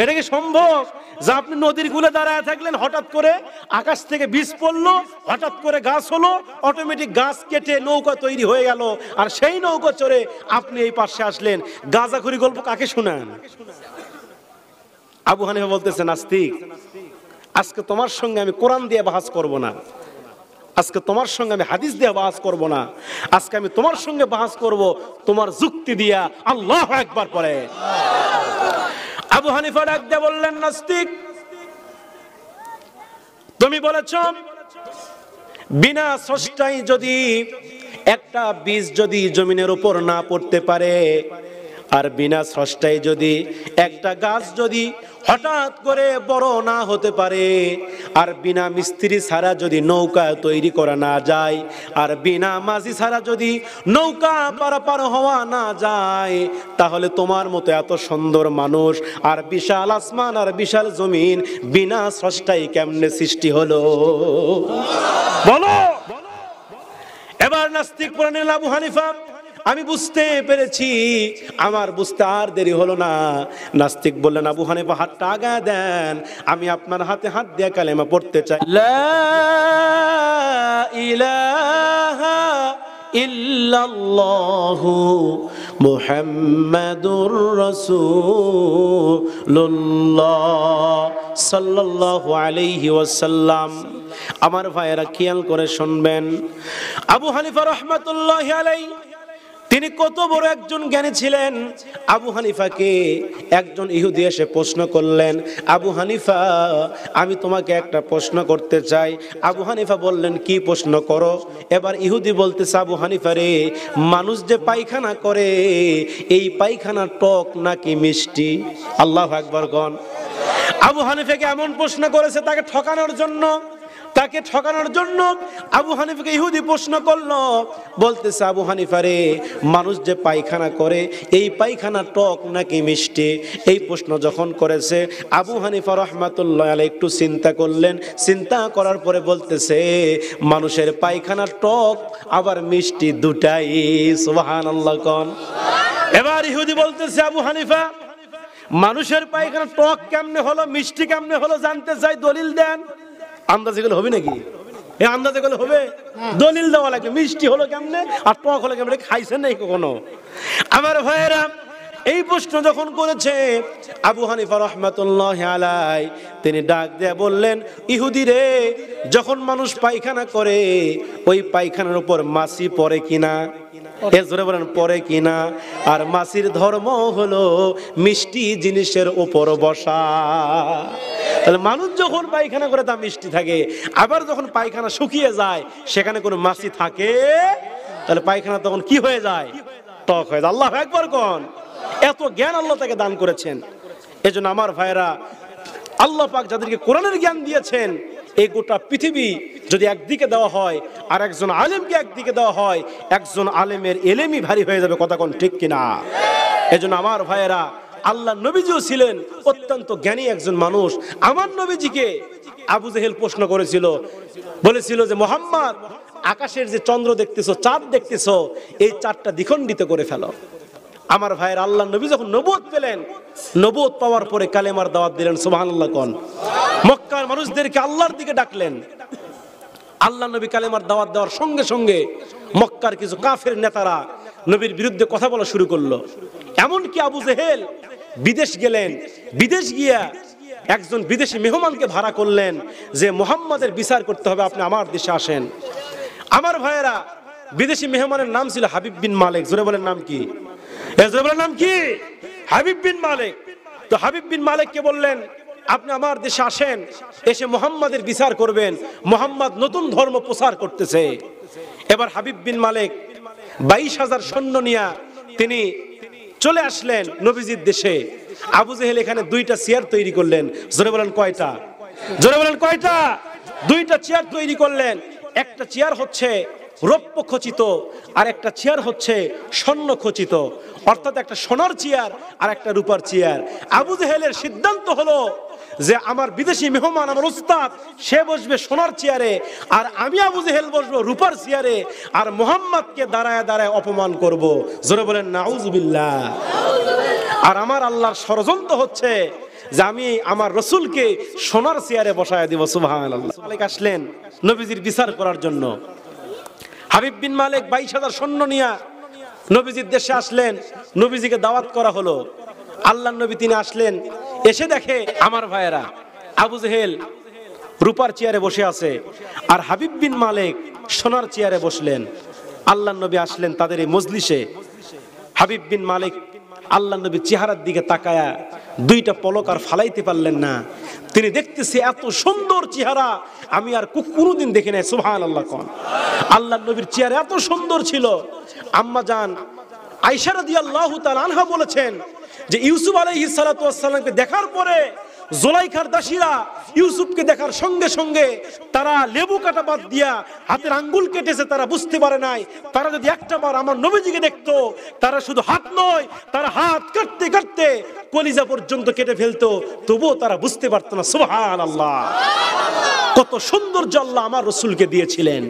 এটা কি সম্ভব যে আপনি নদীর কূলে দাঁড়ায় থাকলেন, হঠাৎ করে আকাশ থেকে বীজ পড়লো, হঠাৎ করে গাছ হলো, অটোমেটিক গাছ কেটে নৌকা তৈরি হয়ে গেল, আর সেই নৌকা চড়ে আপনি এই পাশে আসলেন? গাঁজাখুরি গল্প কাকে শোনান? আবু হানিফা বলতেছে নাস্তিক আজকে তোমার সঙ্গে আমি কোরআন দিয়ে বাহাস করব না, আজকে তোমার সঙ্গে আমি হাদিস দিয়ে বাহাস করব না, আজকে আমি তোমার সঙ্গে বাহাস করব তোমার যুক্তি দিয়া। আল্লাহু আকবার পড়ে। আবু হানিফা ডাক দিয়ে বললেন নাস্তিক তুমি বলেছ বিনা স্রষ্টায় যদি একটা বীজ যদি জমিনের উপর না পড়তে পারে, আর বিনা স্রষ্টায় যদি একটা গাছ যদি হঠাৎ করে বড় না হতে পারে, আর বিনা মিস্ত্রি ছাড়া যদি নৌকা তৈরি করা না যায়, আর বিনা মাঝি ছাড়া যদি নৌকা পারাপার হওয়া না যায়, তাহলে তোমার মতো এত সুন্দর মানুষ আর বিশাল আসমান আর বিশাল জমিন বিনা স্রষ্টায় কেমনে সৃষ্টি হলো বলো? এবার নাস্তিক বলে নিল আবু হানিফা আমি বুঝতে পেরেছি, আমার বুঝতে আর দেরি হলো না। নাস্তিক বললেন আবু হানিফা হাতটা আগায় দেন, আমি আপনার হাতে হাত দিয়ে কালেমা পড়তে চাই। লা ইলাহা ইল্লাল্লাহু মুহাম্মাদুর রাসূলুল্লাহ সাল্লাল্লাহু আলাইহি ওয়াসাল্লাম। আমার ভাইয়েরা খেয়াল করে শুনবেন, আবু হানিফা রাহমাতুল্লাহি আলাইহি তিনি কত বড় একজন জ্ঞানী ছিলেন। আবু হানিফাকে একজন ইহুদি এসে প্রশ্ন করলেন, আবু হানিফা আমি তোমাকে একটা প্রশ্ন করতে চাই। আবু হানিফা বললেন, কি প্রশ্ন করো। এবার ইহুদি বলতেছে, আবু হানিফা রে, মানুষ যে পায়খানা করে এই পায়খানা টক নাকি মিষ্টি? আল্লাহু আকবার গণ। আবু হানিফাকে এমন প্রশ্ন করেছে তাকে ঠকানোর জন্য। আবু হানিফাকে ইহুদি প্রশ্ন করলো, বলতেছে, আবু হানিফা রে, মানুষ যে পায়খানা করে এই পায়খানা টক নাকি মিষ্টি? এই প্রশ্ন যখন করেছে, আবু হানিফা রাহমাতুল্লাহ আলাইহি একটু চিন্তা করলেন। চিন্তা করার পরে বলতেছে, মানুষের পায়খানা টক আবার মিষ্টি দুটাই। সুবহানাল্লাহ কোন। এবার ইহুদি বলতেছে, আবু হানিফা মানুষের পায়খানা টক কেমনে হলো, মিষ্টি কেমনে হলো জানতে চাই, দলিল দেন। আন্দাজে গেলে হবে নাকি? এই আন্দাজে গেলে হবে? দলিল দেওয়া লাগবে। মিষ্টি হলো কেমনে আর টক হলো কেমনে? খাইছেন নাই কখনো? আমার ভাইয়েরা, এই প্রশ্ন যখন করেছে আবু হানিফা রাহমাতুল্লাহ আলাইহি, তিনি ডাক দিয়ে বললেন, ইহুদি রে, যখন মানুষ পায়খানা করে ওই পায়খানার উপর মাছি পড়ে কিনা? জোরে বলেন, পড়ে কিনা? আর মাছির ধর্ম হলো মিষ্টি জিনিসের উপর বসা। তাহলে মানুষ যখন পায়খানা করে তা মিষ্টি থাকে, আবার যখন পায়খানা শুকিয়ে যায় সেখানে কোনো মাছি থাকে, তাহলে পায়খানা তখন কি হয়ে যায়? টক হয়ে যায়। আল্লাহু আকবার কোন। এত জ্ঞান আল্লাহ তাকে দান করেছেন। এজন্য আমার ভাইরা, আল্লাহ পাক যাদেরকে কোরআনের জ্ঞান দিয়েছেন, এই গোটা পৃথিবী যদি একদিকে দেওয়া হয় আর একজন আলেমকে একদিকে দেওয়া হয়, একজন আলেমের এলেমই ভারী হয়ে যাবে। কথা কোন ঠিক কিনা? এজন্য আমার ভাইয়েরা, আল্লাহ নবীজিও ছিলেন অত্যন্ত জ্ঞানী একজন মানুষ। আমার নবীজিকে আবু জেহেল প্রশ্ন করেছিল, বলেছিল যে, মুহাম্মদ আকাশের যে চন্দ্র দেখতেছো, চাঁদ দেখতেছো, এই চাঁদটা দ্বিখণ্ডিত করে ফেলো। আমার ভাইয়ের, আল্লাহ নবী যখন নবুয়ত পেলেন, নবুয়ত পাওয়ার পরে কালেমার দাওয়াত দিলেন। সুবহানাল্লাহ কোন। মক্কার মানুষদেরকে আল্লাহর দিকে ডাকলেন। আল্লাহ নবী কালেমার দাওয়াত দেওয়ার সঙ্গে সঙ্গে মক্কার কিছু কাফের নেতারা নবীর বিরুদ্ধে কথা বলা শুরু করলো। এমনকি আবু জেহেল বিদেশ গেলেন। বিদেশ গিয়া একজন বিদেশি মেহমানকে ভাড়া করলেন যে, মুহাম্মাদের বিচার করতে হবে, আপনি আমার দেশে আসেন। আমার ভাইয়েরা, বিদেশি মেহমানের নাম ছিল হাবিব বিন মালিক। জোরে বলেন নাম কি? জোরে বলেন নাম কি? হাবিব বিন মালিক। তো হাবিব বিন মালিককে বললেন, আপনি আমার দেশে আসেন, এসে মুহাম্মাদের বিচার করবেন। মুহাম্মদ নতুন ধর্ম প্রচার করতেছে। এবার হাবিব বিন মালিক 22,000 সৈন্য নিয়ে তিনি চলে আসলেন নবীজির দেশে। আবু জেহেল এখানে 2টা চেয়ার তৈরি করলেন। জোরে বলেন কয়টা? জোরে বলেন কয়টা? 2টা চেয়ার তৈরি করলেন। একটা চেয়ার হচ্ছে রৌপ্য খচিত, আর একটা চেয়ার হচ্ছে স্বর্ণ খচিত, অর্থাৎ একটা সোনার চেয়ার আর একটা রূপার চেয়ার। আবু জেহেলের সিদ্ধান্ত হলো যে, আমার বিদেশি মেহমান, আমার উস্তাদ, সে বসবে সোনার চেয়ারে, আর আমি আবু জেহেল বসবো রূপার চেয়ারে, আর মুহাম্মদকে দাঁড়ায় দাঁড়ায় অপমান করব। জোরে বলেন নাউজুবিল্লাহ। আর আমার আল্লাহর ষড়যন্ত্র হচ্ছে যে, আমি আমার রসুলকে সোনার চেয়ারে বসায় দিব। সুবহানাল্লাহ। মালিক আসলেন নবীজির বিচার করার জন্য। হাবিব বিন মালিক 22,000 সৈন্য নিয়ে নবীজির দেশে আসলেন। নবীজিকে দাওয়াত করা হলো। আল্লাহর নবী তিনি আসলেন, এসে দেখে আমার ভাইয়েরা, আবু জেহেল রূপার চেয়ারে বসে আছে আর হাবিব বিন মালিক সোনার চেয়ারে বসলেন। আল্লাহর নবী আসলেন তাদের এই মজলিসে। হাবিব বিন মালিক আল্লাহর নবীর চেহারার দিকে তাকায়া 2টা পলক আর ফালাইতে পারলেন না। তিনি দেখতেছে এত সুন্দর চেহারা আমি আর কোনোদিন দেখি নাই। সুবহানাল্লাহ কোন। আল্লাহর নবীর চেহারা এত সুন্দর ছিল। আম্মা জান আয়েশা রাদিয়াল্লাহু তাআলা আনহা বলেছেন যে, ইউসুফ আলাইহিস সালাতু ওয়াস সালামকে দেখার পরে জুলাইখার দাসীরা ইউসুফকে দেখার সঙ্গে সঙ্গে তারা লেবু কাটা বাদ দিয়া হাতের আঙ্গুল কেটেছে। তারা বুঝতে পারে নাই, তারা যদি একটা বার আমার নবীজিকে দেখতো, তারা শুধু হাত নয়, তারা হাত কাটতে কাটতে কলিজা পর্যন্ত কেটে ফেলতো, তবুও তারা বুঝতে পারতো না। সুবহানাল্লাহ। কত সৌন্দর্য আল্লাহ আমার রাসূলকে দিয়েছিলেন।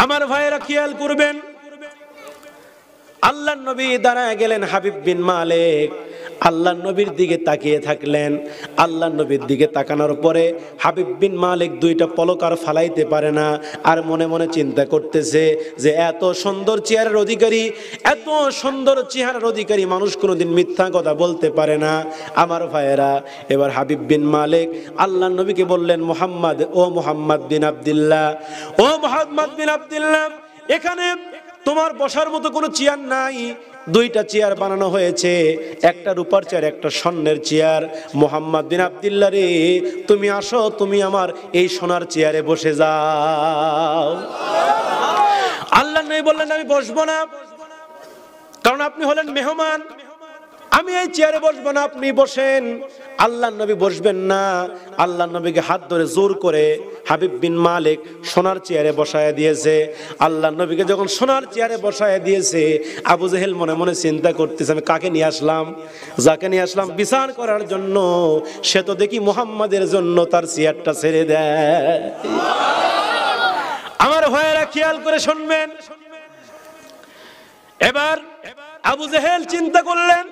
আমার ভাইয়েরা খেয়াল করবেন, আল্লাহর নবী দাঁড়ায় গেলেন। হাবিব বিন মালিক আল্লাহর নবীর দিকে তাকিয়ে থাকলেন। আল্লাহর নবীর দিকে তাকানোর পরে হাবিব বিন মালিক 2টা পলক আর ফালাইতে পারে না। আর মনে মনে চিন্তা করতেছে যে, এত সুন্দর চেহারার অধিকারী, এত সুন্দর চেহারার অধিকারী মানুষ কোনোদিন মিথ্যা কথা বলতে পারে না। আমার ভাইয়েরা, এবার হাবিব বিন মালিক আল্লাহর নবীকে বললেন, মুহাম্মদ, ও মুহাম্মদ বিন আব্দুল্লাহ, ও মুহাম্মদ বিন আব্দুল্লাহ, এখানে তোমার বসার মতো কোনো চেয়ার নাই। দুইটা চেয়ার বানানো হয়েছে, একটা রূপার চেয়ার, একটা স্বর্ণের চেয়ার। মুহাম্মদ বিন আব্দুল্লাহ রে, তুমি আসো, তুমি আমার এই সোনার চেয়ারে বসে যাও। আল্লাহ নবী বললেন আমি বসবো না, কারণ আপনি হলেন মেহমান, আমি এই চেয়ারে বসবো না, আপনি বসেন। আল্লাহ নবী বসবেন না। আল্লাহ নবীকে হাত ধরে জোর করে হাবিব বিন মালিক সোনার চেয়ারে বসায় দিয়েছে। আল্লাহ নবীকে যখন সোনার চেয়ারে বসায় দিয়েছে, আবু জেহেল মনে মনে চিন্তা করতেছে আমি কাকে নিয়ে আসলাম, যাকে নিয়ে আসলাম বিচার করার জন্য, সে তো দেখি মুহাম্মাদের জন্য তার চেয়ারটা ছেড়ে দেয়। আমার ভাইয়েরা খেয়াল করে শুনবেন। এবার আবু জেহেল চিন্তা করলেন,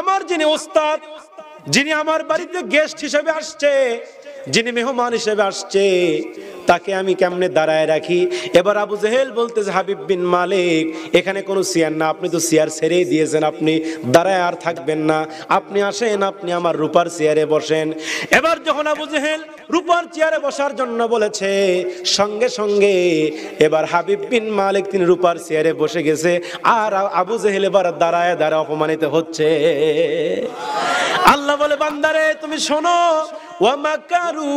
আমার যিনি ওস্তাদ, যিনি আমার বাড়িতে গেস্ট হিসেবে আসছে, যিনি মেহমান হিসেবে আসছে, তাকে আমি কেমনে দাঁড়ায় রাখি। এবার আবু জেহেল বলতেছে হাবিব বিন মালিক, এখানে কোনো চেয়ার না, আপনি তো চেয়ার ছেড়েই দিয়েছেন, আপনি দাঁড়ায় আর থাকবেন না, আপনি আসেন, আপনি আমার রূপার চেয়ারে বসেন। এবার যখন আবু জেহেল রূপার চেয়ারে বসার জন্য বলেছে, সঙ্গে সঙ্গে এবার হাবিব বিন মালিক তিনি রূপার চেয়ারে বসে গেছে, আর আবু জেহেল এবার দাঁড়ায় দাঁড়ায় অপমানিত হচ্ছে। আল্লাহ বলে বান্দারে তুমি শোনো, ওয়া মাকারু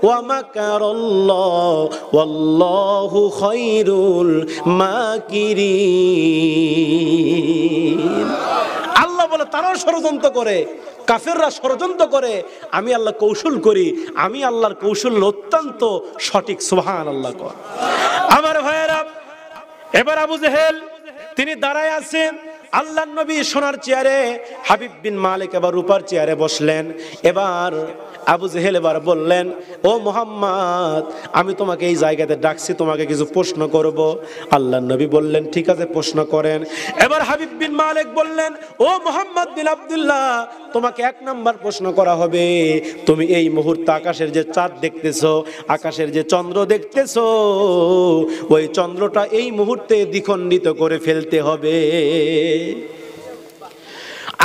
ওয়া মাকারাল্লাহ ওয়াল্লাহু খায়রুল মাকিরিন। আল্লাহ বলে তারাও ষড়যন্ত্র করে, কাফেররা ষড়যন্ত্র করে, আমি আল্লাহ কৌশল করি, আমি আল্লাহর কৌশল অত্যন্ত সঠিক। সুবহানাল্লাহ। আমার ভাইয়েরা, এবার আবু জেহেল তিনি দাঁড়ায় আছেন, আল্লাহ নবী সোনার চেয়ারে, হাবিব বিন মালিক এবার রূপার চেয়ারে বসলেন। এবার আবু জেহেল এবার বললেন, ও মুহাম্মদ, আমি তোমাকে এই জায়গাতে ডাকছি, তোমাকে কিছু প্রশ্ন করব। আল্লাহ নবী বললেন ঠিক আছে, প্রশ্ন করেন। এবার হাবিব বিন মালিক বললেন, ও মুহাম্মদ বিন আব্দুল্লাহ, তোমাকে এক নাম্বার প্রশ্ন করা হবে, তুমি এই মুহূর্তে আকাশের যে চাঁদ দেখতেছো, আকাশের যে চন্দ্র দেখতেছো, ওই চন্দ্রটা এই মুহূর্তে দ্বিখণ্ডিত করে ফেলতে হবে।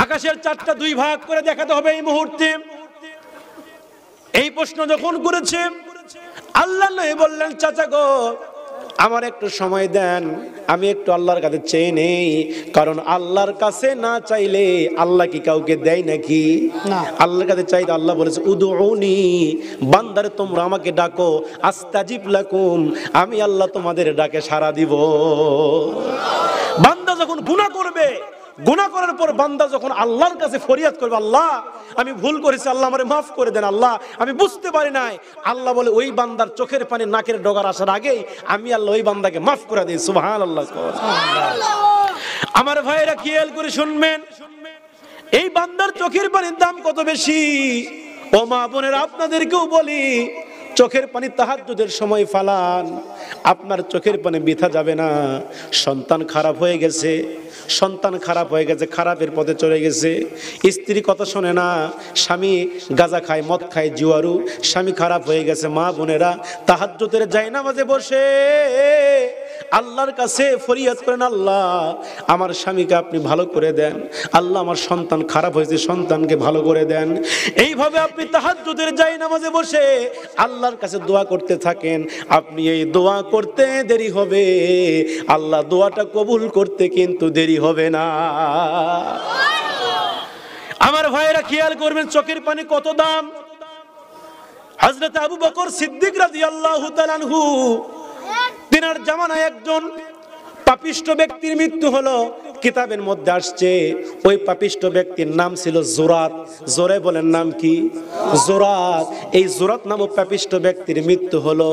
আকাশের চাঁদটা দুই ভাগ করে দেখাতে হবে এই মুহূর্তে। এই প্রশ্ন যখন করেছে, আল্লাহ নবী বললেন, চাচা গো, আমার একটু সময় দেন, আমি একটু আল্লাহর কাছে চেয়ে নেই, কারণ আল্লাহর কাছে না চাইলে আল্লাহ কি কাউকে দেয় নাকি? আল্লাহর কাছে চাইতে আল্লাহ বলেছে উদউনি, বান্দারে তোমরা আমাকে ডাকো, আস্তাজিব লাকুম, আমি আল্লাহ তোমাদের ডাকে সাড়া দিব। বান্দা যখন গুনাহ করবে, গুনাহ করার পর বান্দা যখন আল্লাহর কাছে ফরিয়াদ করবে, আল্লাহ আমি ভুল করেছি, আল্লাহ আমারে মাফ করে দেন, আল্লাহ আমি বুঝতে পারি নাই, আল্লাহ বলে ওই বান্দার চোখের পানি নাকের ডগার আসার আগেই আমি আল্লাহ ওই বান্দাকে মাফ করে দিই। সুবহানাল্লাহ। আমার ভাইরা খেয়াল করে শুনবেন, এই বান্দার চোখের পানির দাম কত বেশি। ও মা বোনেরা, আপনাদেরকেও বলি, চোখের পানি তাহাজ্জুদের সময় ফালান, আপনার চোখের পানি বৃথা যাবে না। সন্তান খারাপ হয়ে গেছে, সন্তান খারাপ হয়ে গেছে, খারাপের পথে চলে গেছে, স্ত্রী কথা শোনে না, স্বামী গাঁজা খায়, মদ খায়, জুয়ারু, স্বামী খারাপ হয়ে গেছে। মা বোনেরা তাহাজ্জুদের জায়নামাজে বসে আল্লাহর কাছে ফরিয়াদ করেন, আল্লাহ আমার স্বামীকে আপনি ভালো করে দেন, আল্লাহ আমার সন্তান খারাপ হয়েছে, সন্তানকে ভালো করে দেন। এইভাবে আপনি তাহাজ্জুদের জায়নামাজে বসে আল্লাহর কাছে দোয়া করতে থাকেন। আপনি এই দোয়া করতে দেরি হবে, আল্লাহ দোয়াটা কবুল করতে কিন্তু দেরি হবে না। আমার ভাইয়েরা খেয়াল করবেন, চোখের পানি কত দাম। হযরত আবু বকর সিদ্দিক রাদিয়াল্লাহু তাআলা আনহু, তিনার জামানায় একজন পাপিষ্ঠ ব্যক্তির মৃত্যু হলো। কিতাবের মধ্যে আসছে ওই পাপিষ্ঠ ব্যক্তির নাম ছিল জোরাত। জোরে বলেন নাম কি? জোরাত। এই জোরাত নামক পাপিষ্ঠ ব্যক্তির মৃত্যু হলো।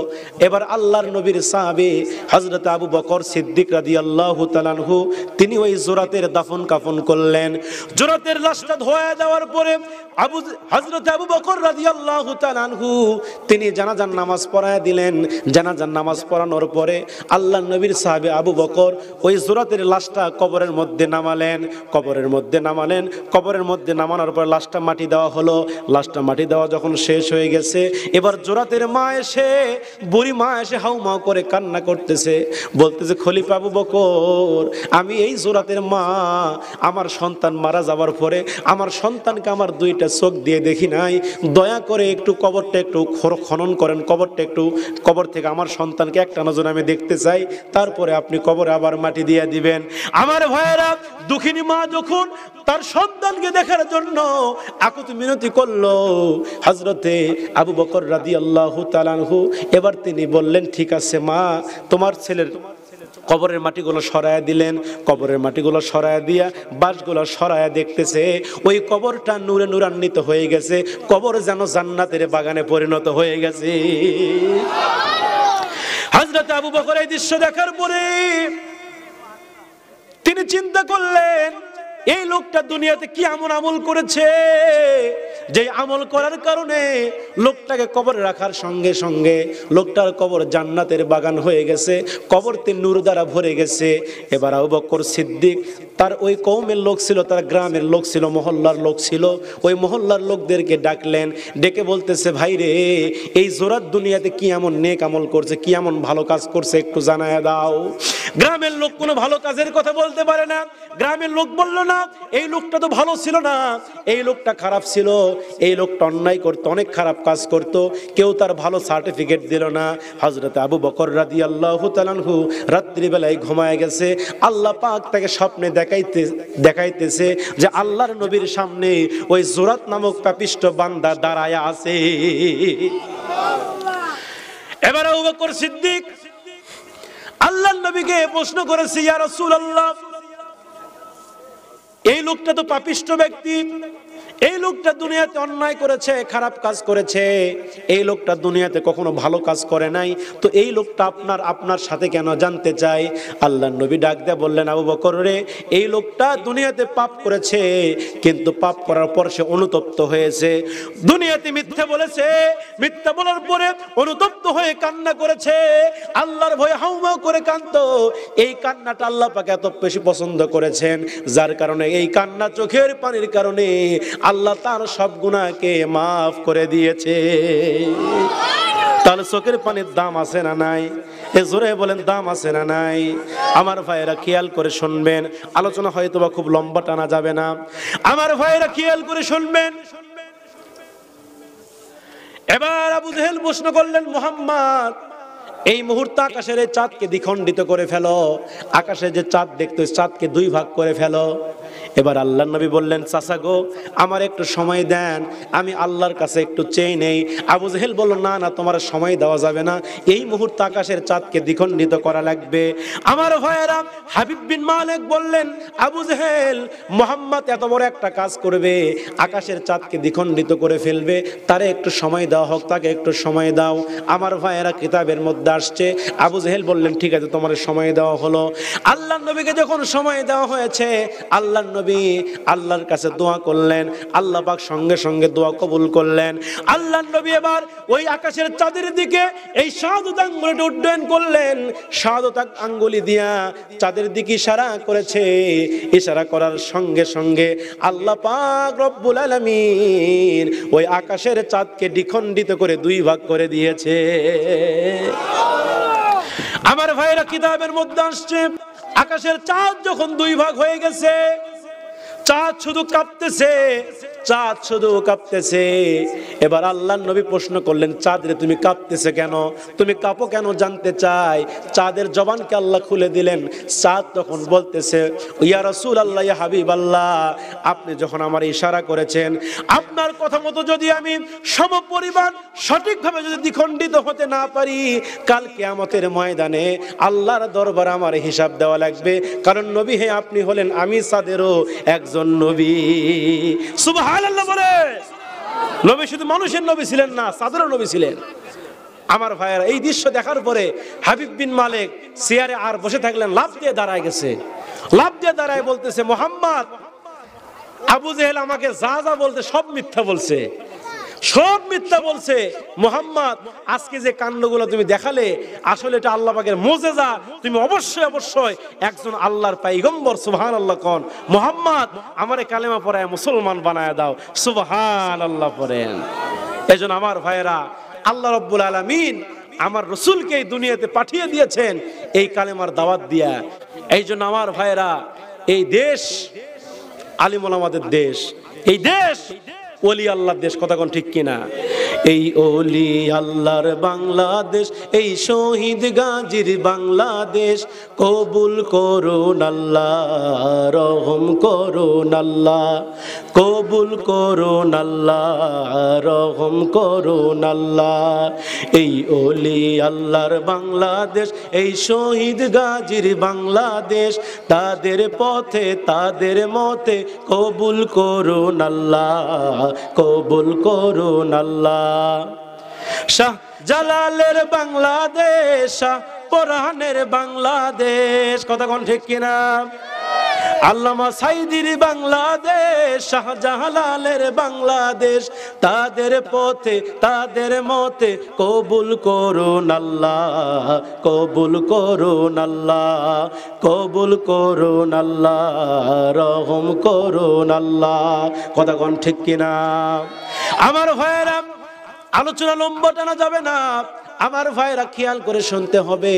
এবার আল্লাহর নবীর সাহাবী হযরত আবু বকর সিদ্দিক রাদিয়াল্লাহু তাআলা আনহু তিনি ওই জোরাতের দাফন কাফন করলেন। জোরাতের লাশটা ধোয়া যাওয়ার পরে হযরত আবু বকর রাদিয়াল্লাহু তাআলা আনহু তিনি জানাজার নামাজ পড়ায় দিলেন। জানাজার নামাজ পড়ানোর পরে আল্লাহর নবীর সাহাবী আবু বকর ওই জোরাতের লাশটা কবরের মধ্যে নামালেন, কবরের মধ্যে নামালেন। কবরের মধ্যে নামানোর পর লাশটা মাটি দেওয়া হলো। লাশটা মাটি দেওয়া যখন শেষ হয়ে গেছে, এবার জোরাতের মা এসে, বুড়ি মা এসে হাউমাউ করে কান্না করতেছে, বলতেছে খলিফা আবু বকর, আমি এই জোরাতের মা, আমার সন্তান মারা যাওয়ার পরে আমার সন্তানকে আমার দুইটা চোখ দিয়ে দেখি নাই, দয়া করে একটু কবরটা একটু খনন করেন, কবরটা একটু, কবর থেকে আমার সন্তানকে একটা নজর আমি দেখতে চাই, তারপরে আপনি কবরে আবার মাটি দিয়ে দিবেন। আমার ভাইয়েরা, দুঃখিনী মা যখন তার সন্তানকে দেখার জন্য আকুত মিনতি করলো, হযরতে আবু বকর রাদিয়াল্লাহু তাআলা আনহু এবার তিনি বললেন, ঠিক আছে মা, তোমার ছেলের কবরের মাটিগুলো সরায়া দিলেন। কবরের মাটিগুলো সরায়া দিয়া বাঁশগুলো সরায়া দেখতেছে ওই কবরটা নূরে নূরান্বিত হয়ে গেছে, কবর যেন জান্নাতের বাগানে পরিণত হয়ে গেছে। হযরত আবু বকর এই দৃশ্য দেখার পরে তিনি চিন্তা করলেন, এই লোকটা দুনিয়াতে কি এমন আমল করেছে যে আমল করার কারণে লোকটাকে কবরে রাখার সঙ্গে সঙ্গে লোকটার কবর জান্নাতের বাগান হয়ে গেছে, কবরতে নূর দ্বারা ভরে গেছে। এবার আবু বকর সিদ্দিক, তার ওই কওমের লোক ছিল, তার গ্রামের লোক ছিল, মহল্লার লোক ছিল, ওই মহল্লার লোকদেরকে ডাকলেন, ডেকে বলতেছে, ভাই রে, এই জোরাত দুনিয়াতে কি এমন নেক আমল করছে, কি এমন ভালো কাজ করছে, একটু জানায়া দাও। গ্রামের লোক কোনো ভালো কাজের কথা বলতে পারে না। গ্রামের লোক বলল না, এই লোকটা তো ভালো ছিল না, এই লোকটা খারাপ ছিল, এই লোকটা অন্যায় করতো, অনেক খারাপ কাজ করতো, কেউ তার ভালো সার্টিফিকেট দিল না। হযরত আবু বকর রাদিয়াল্লাহু তাআলা আনহু রাত্রিবেলায় ঘুমায় গেছে। আল্লাহ পাক তাকে স্বপ্নে দেখাইতেছে যে আল্লাহর নবীর সামনে ওই জোরাত নামক পাপিষ্ঠ বান্দা দাঁড়ায়া আছে। এবার আবু বকর সিদ্দিক আল্লাহর নবীকে প্রশ্ন করেছে, ইয়া রাসূলুল্লাহ, এই লোকটা তো পাপিষ্ঠ ব্যক্তি, এই লোকটা দুনিয়াতে অন্যায় করেছে, খারাপ কাজ করেছে, এই লোকটা দুনিয়াতে কখনো ভালো কাজ করে নাই, তো এই লোকটা আপনার সাথে কেন জানতে চাই। আল্লাহর নবী ডাক দিয়ে বললেন, আবু বকর রে, এই লোকটা দুনিয়াতে পাপ করেছে, কিন্তু পাপ করার পর সে অনুতপ্ত হয়েছে, দুনিয়াতে মিথ্যা বলেছে, মিথ্যা বলার পরে অনুতপ্ত হয়ে কান্না করেছে, আল্লাহর ভয়ে হাউমাউ করে কাঁদতো। এই কান্নাটা আল্লাহ পাক এত বেশি পছন্দ করেছেন, যার কারণে এই কান্না, চোখের পানির কারণে আল্লাহ তার সব গুনাহকে মাফ করে দিয়েছে। তাহলে চোখের পানির দাম আছে না নাই? এ জোরে বলেন, দাম আছে না নাই? আমার ভাইয়েরা খেয়াল করে শুনবেন, আলোচনা হয়তো বা খুব লম্বা টানা যাবে না, আমার ভাইয়েরা খেয়াল করে শুনবেন। এবার আবু জেহেল প্রশ্ন করলেন, মুহাম্মদ, এই মুহূর্তে আকাশের এই চাঁদকে দ্বিখণ্ডিত করে ফেলো, আকাশে যে চাঁদ দেখতো চাঁদকে দুই ভাগ করে ফেলো। এবার আল্লাহর নবী বললেন, চাচা গো, আমার একটু সময় দেন, আমি আল্লাহর কাছে একটু চেয়ে নেই। আবু জেহেল বলল, না না, তোমার সময় দেওয়া যাবে না, এই মুহূর্তে আকাশের চাঁদকে দ্বিখণ্ডিত করা লাগবে। আমার ভাইয়েরা, হাবিব বিন মালিক বললেন, আবু জেহেল, মুহাম্মদ এত বড় একটা কাজ করবে, আকাশের চাঁদকে দ্বিখণ্ডিত করে ফেলবে, তারে একটু সময় দেওয়া হোক, তাকে একটু সময় দাও। আমার ভাইয়েরা, কিতাবের মধ্যে আসছে, আবু জেহেল বললেন, ঠিক আছে, তোমার সময় দেওয়া হলো। আল্লাহর নবীকে যখন সময় দেওয়া হয়েছে, আল্লাহর নবী আল্লাহর কাছে দোয়া করলেন, আল্লাহ পাক সঙ্গে সঙ্গে দোয়া কবুল করলেন। আল্লাহর নবী এবার ওই আকাশের চাঁদের দিকে এই শাহাদাত আঙ্গুলিটা উড্ডয়ন করলেন, শাহাদাত আঙ্গুলি দিয়া চাঁদের দিকে ইশারা করেছে। ইশারা করার সঙ্গে সঙ্গে আল্লাহ পাক রব্বুল আলামিন ওই আকাশের চাঁদকে দ্বিখণ্ডিত করে দুই ভাগ করে দিয়েছে। আমার ভাইরা, কিতাবের মধ্যে আসছে, আকাশের চাঁদ যখন দুই ভাগ হয়ে গেছে, চাঁদ শুধু কাঁপতেছে, চাঁদ শুধু কাঁপতেছে। এবার আল্লাহর নবী প্রশ্ন করলেন, চাঁদ রে, তুমি কাঁপতেছে কেন, তুমি কাঁপো কেন জানতে চাই। চাঁদের জবানকে আল্লাহ খুলে দিলেন। চাঁদ তখন বলতেছে, ইয়া রাসূলুল্লাহ, ইয়া হাবিবাল্লাহ, আপনি যখন আমার ইশারা করেছেন, আপনার কথা মতো যদি আমি সমপরিমাণ সঠিকভাবে যদি দ্বিখণ্ডিত হতে না পারি, কাল কিয়ামতের ময়দানে আল্লাহর দরবারে আমার হিসাব দেওয়া লাগবে, কারণ নবী হে আপনি হলেন আমি চাঁদেরও একজন নবী। সুবহানাল্লাহ বলে। নবী শুধু মানুষের নবী ছিলেন না, চাঁদেরও নবী ছিলেন। আমার ভাইয়েরা, এই দৃশ্য দেখার পরে হাবিব বিন মালিক চেয়ারে আর বসে থাকলেন, লাফ দিয়ে দাঁড়ায় গেছে। লাফ দিয়ে দাঁড়ায় বলতেছে, মুহাম্মদ, আবু জেহেল আমাকে যা যা বলতে সব মিথ্যা বলছে, সব মিথ্যা বলছে। মুহাম্মদ আজকে যে কাণ্ডগুলো তুমি দেখালে আসলে এটা আল্লাহ পাকের মুজিজা, তুমি অবশ্যই অবশ্যই একজন আল্লাহর পয়গম্বর। সুবহানাল্লাহ কোন মুহাম্মদ আমারে কালেমা পড়ায় মুসলমান বানায় দাও, সুবহানাল্লাহ পড়েন। এজন্য আমার ভাইয়েরা, আল্লাহ রাব্বুল আলামিন আমার রাসূলকে এই দুনিয়াতে পাঠিয়ে দিয়েছেন এই কালেমার দাওয়াত দিয়া। এই জন্য আমার ভাইয়েরা, এই দেশ আলিম ওলামাদের দেশ, এই দেশ ওলি আল্লাহর দেশ, কথা কোন ঠিক কিনা? এই ওলি আল্লাহর বাংলাদেশ, এই শহীদ গাজীর বাংলাদেশ, কবুল করুন আল্লাহ, রহম করুন আল্লাহ, কবুল করুন আল্লাহ, রহম করুন আল্লাহ। এই ওলি আল্লাহর বাংলাদেশ, এই শহীদ গাজীর বাংলাদেশ, তাদের পথে তাদের মতে কবুল করুন আল্লাহ, কবুল করুন আল্লাহ। শাহ জালালের বাংলাদেশ, শাহ পরানের বাংলাদেশ, কথা কোন ঠিক কিনা? আল্লামা সাইদির বাংলাদেশ, শাহজালালের বাংলাদেশ, তাদের পথে তাদের মতে কবুল করুন আল্লাহ, কবুল করুন আল্লাহ, কবুল করুন আল্লাহ, রহম করুন আল্লাহ, কথা কোন ঠিক কিনা? আমার ভাইয়েরা, আলোচনা লম্বা টানা যাবে না, আমার ভাইরা খেয়াল করে শুনতে হবে।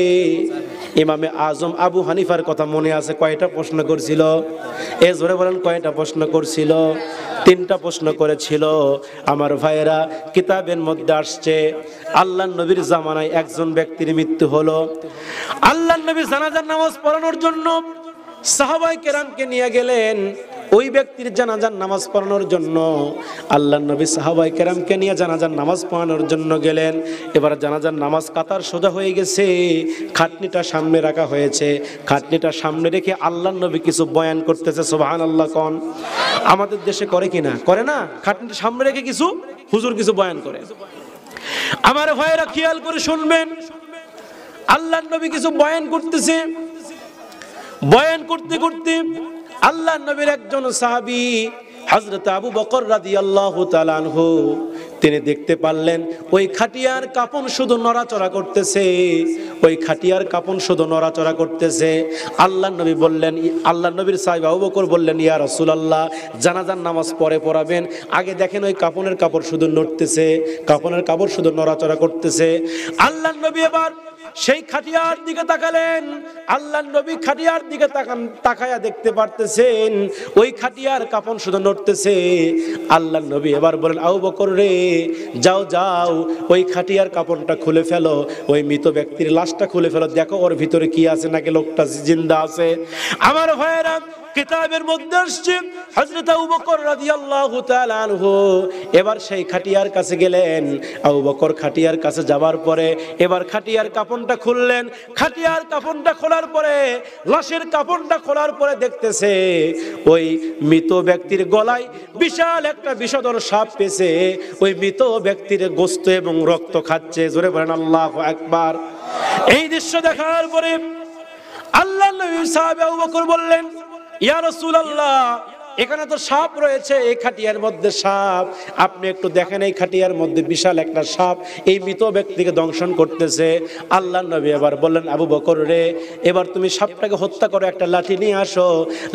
ইমামে আজম আবু হানিফার কথা মনে আছে? কয়টা প্রশ্ন করছিল? এ জোরে বলেন, কয়টা প্রশ্ন করছিল? 3টা প্রশ্ন করেছিল। আমার ভাইরা, কিতাবের মধ্যে আসছে আল্লাহর নবীর জামানায় একজন ব্যক্তির মৃত্যু হলো। আল্লাহর নবী জানাজার নামাজ পড়ানোর জন্য সাহাবায়ে কেরামকে নিয়ে গেলেন। ওই ব্যক্তির জানাজার নামাজ পড়ানোর জন্য আল্লাহর নবী সাহাবায়ে কেরামকে নিয়ে জানাজার নামাজ পড়ানোর জন্য গেলেন। এবার জানাজার নামাজ কাতার সোজা হয়ে গেছে, খাটনিটা সামনে রাখা হয়েছে। খাটনিটা সামনে রেখে আল্লাহর নবী কিছু বয়ান করতেছে, সুবহানাল্লাহ কোন। আমাদের দেশে করে কিনা? করে না? খাটনিটা সামনে রেখে কিছু হুজুর কিছু বয়ান করে। আমার ভাইরা খেয়াল করে শুনবেন, আল্লাহর নবী কিছু বয়ান করতেছে। বয়ান করতে করতে আল্লাহর নবীর একজন সাহাবী হযরত আবু বকর রাদিয়াল্লাহু তাআলা আনহু, তিনি দেখতে পারলেন ওই খাটিয়ার কাপন শুধু নড়াচড়া করতেছে, ওই খাটিয়ার কাপন শুধু নড়াচড়া করতেছে। আল্লাহর নবী বললেন, আল্লাহর নবীর সাহাবী আবু বকর বললেন, ইয়া রাসূলুল্লাহ, জানাজার নামাজ পরে পড়াবেন, আগে দেখেন ওই কাপনের কাপড় শুধু নড়তেছে, কাপনের কাপড় শুধু নড়াচড়া করতেছে। আল্লাহর নবী এবার সেই খাটিয়ার দিকে তাকালেন। আল্লাহর নবী খাটিয়ার দিকে তাকায়া দেখতে পারতেছেন ওই খাটিয়ার কাপন শুধু নড়তেছে। আল্লাহর নবী এবার বলেন, আবু বকর রে, যাও যাও, ওই খাটিয়ার কাপড়টা খুলে ফেলো, ওই মৃত ব্যক্তির লাশটা খুলে ফেলো, দেখো ওর ভিতরে কি আছে, নাকি লোকটা জিন্দা আছে। আমার ভাইয়েরা, কিতাবের মধ্যে আসছে হযরত আবু বকর রাদিয়াল্লাহু তাআলা আনহু এবার সেই খাটিয়ার কাছে গেলেন। আবু বকর খাটিয়ার কাছে যাবার পরে এবার খাটিয়ার কাপড়টা খুললেন। খাটিয়ার কাপড়টা খোলার পরে, লাশের কাপড়টা খোলার পরে দেখতেছে ওই মৃত ব্যক্তির গলায় বিশাল একটা বিষধর সাপ পেয়েছে, ওই মৃত ব্যক্তির গোশত এবং রক্ত খাচ্ছে। জোরে বলেন আল্লাহু আকবার। এই দৃশ্য দেখার পরে আল্লাহর নবী সাহাবী আবু বকর বললেন, ইয়া রাসূলুল্লাহ, এখানে তো সাপ রয়েছে, এই খাটিয়ার মধ্যে সাপ, আপনি একটু দেখেন, এই খাটিয়ার মধ্যে বিশাল একটা সাপ এই মৃত ব্যক্তিকে দংশন করতেছে। আল্লাহর নবী এবার বললেন, আবু বকর রে, এবার তুমি সাপটাকে হত্যা করো, একটা লাঠি নিয়ে আসো,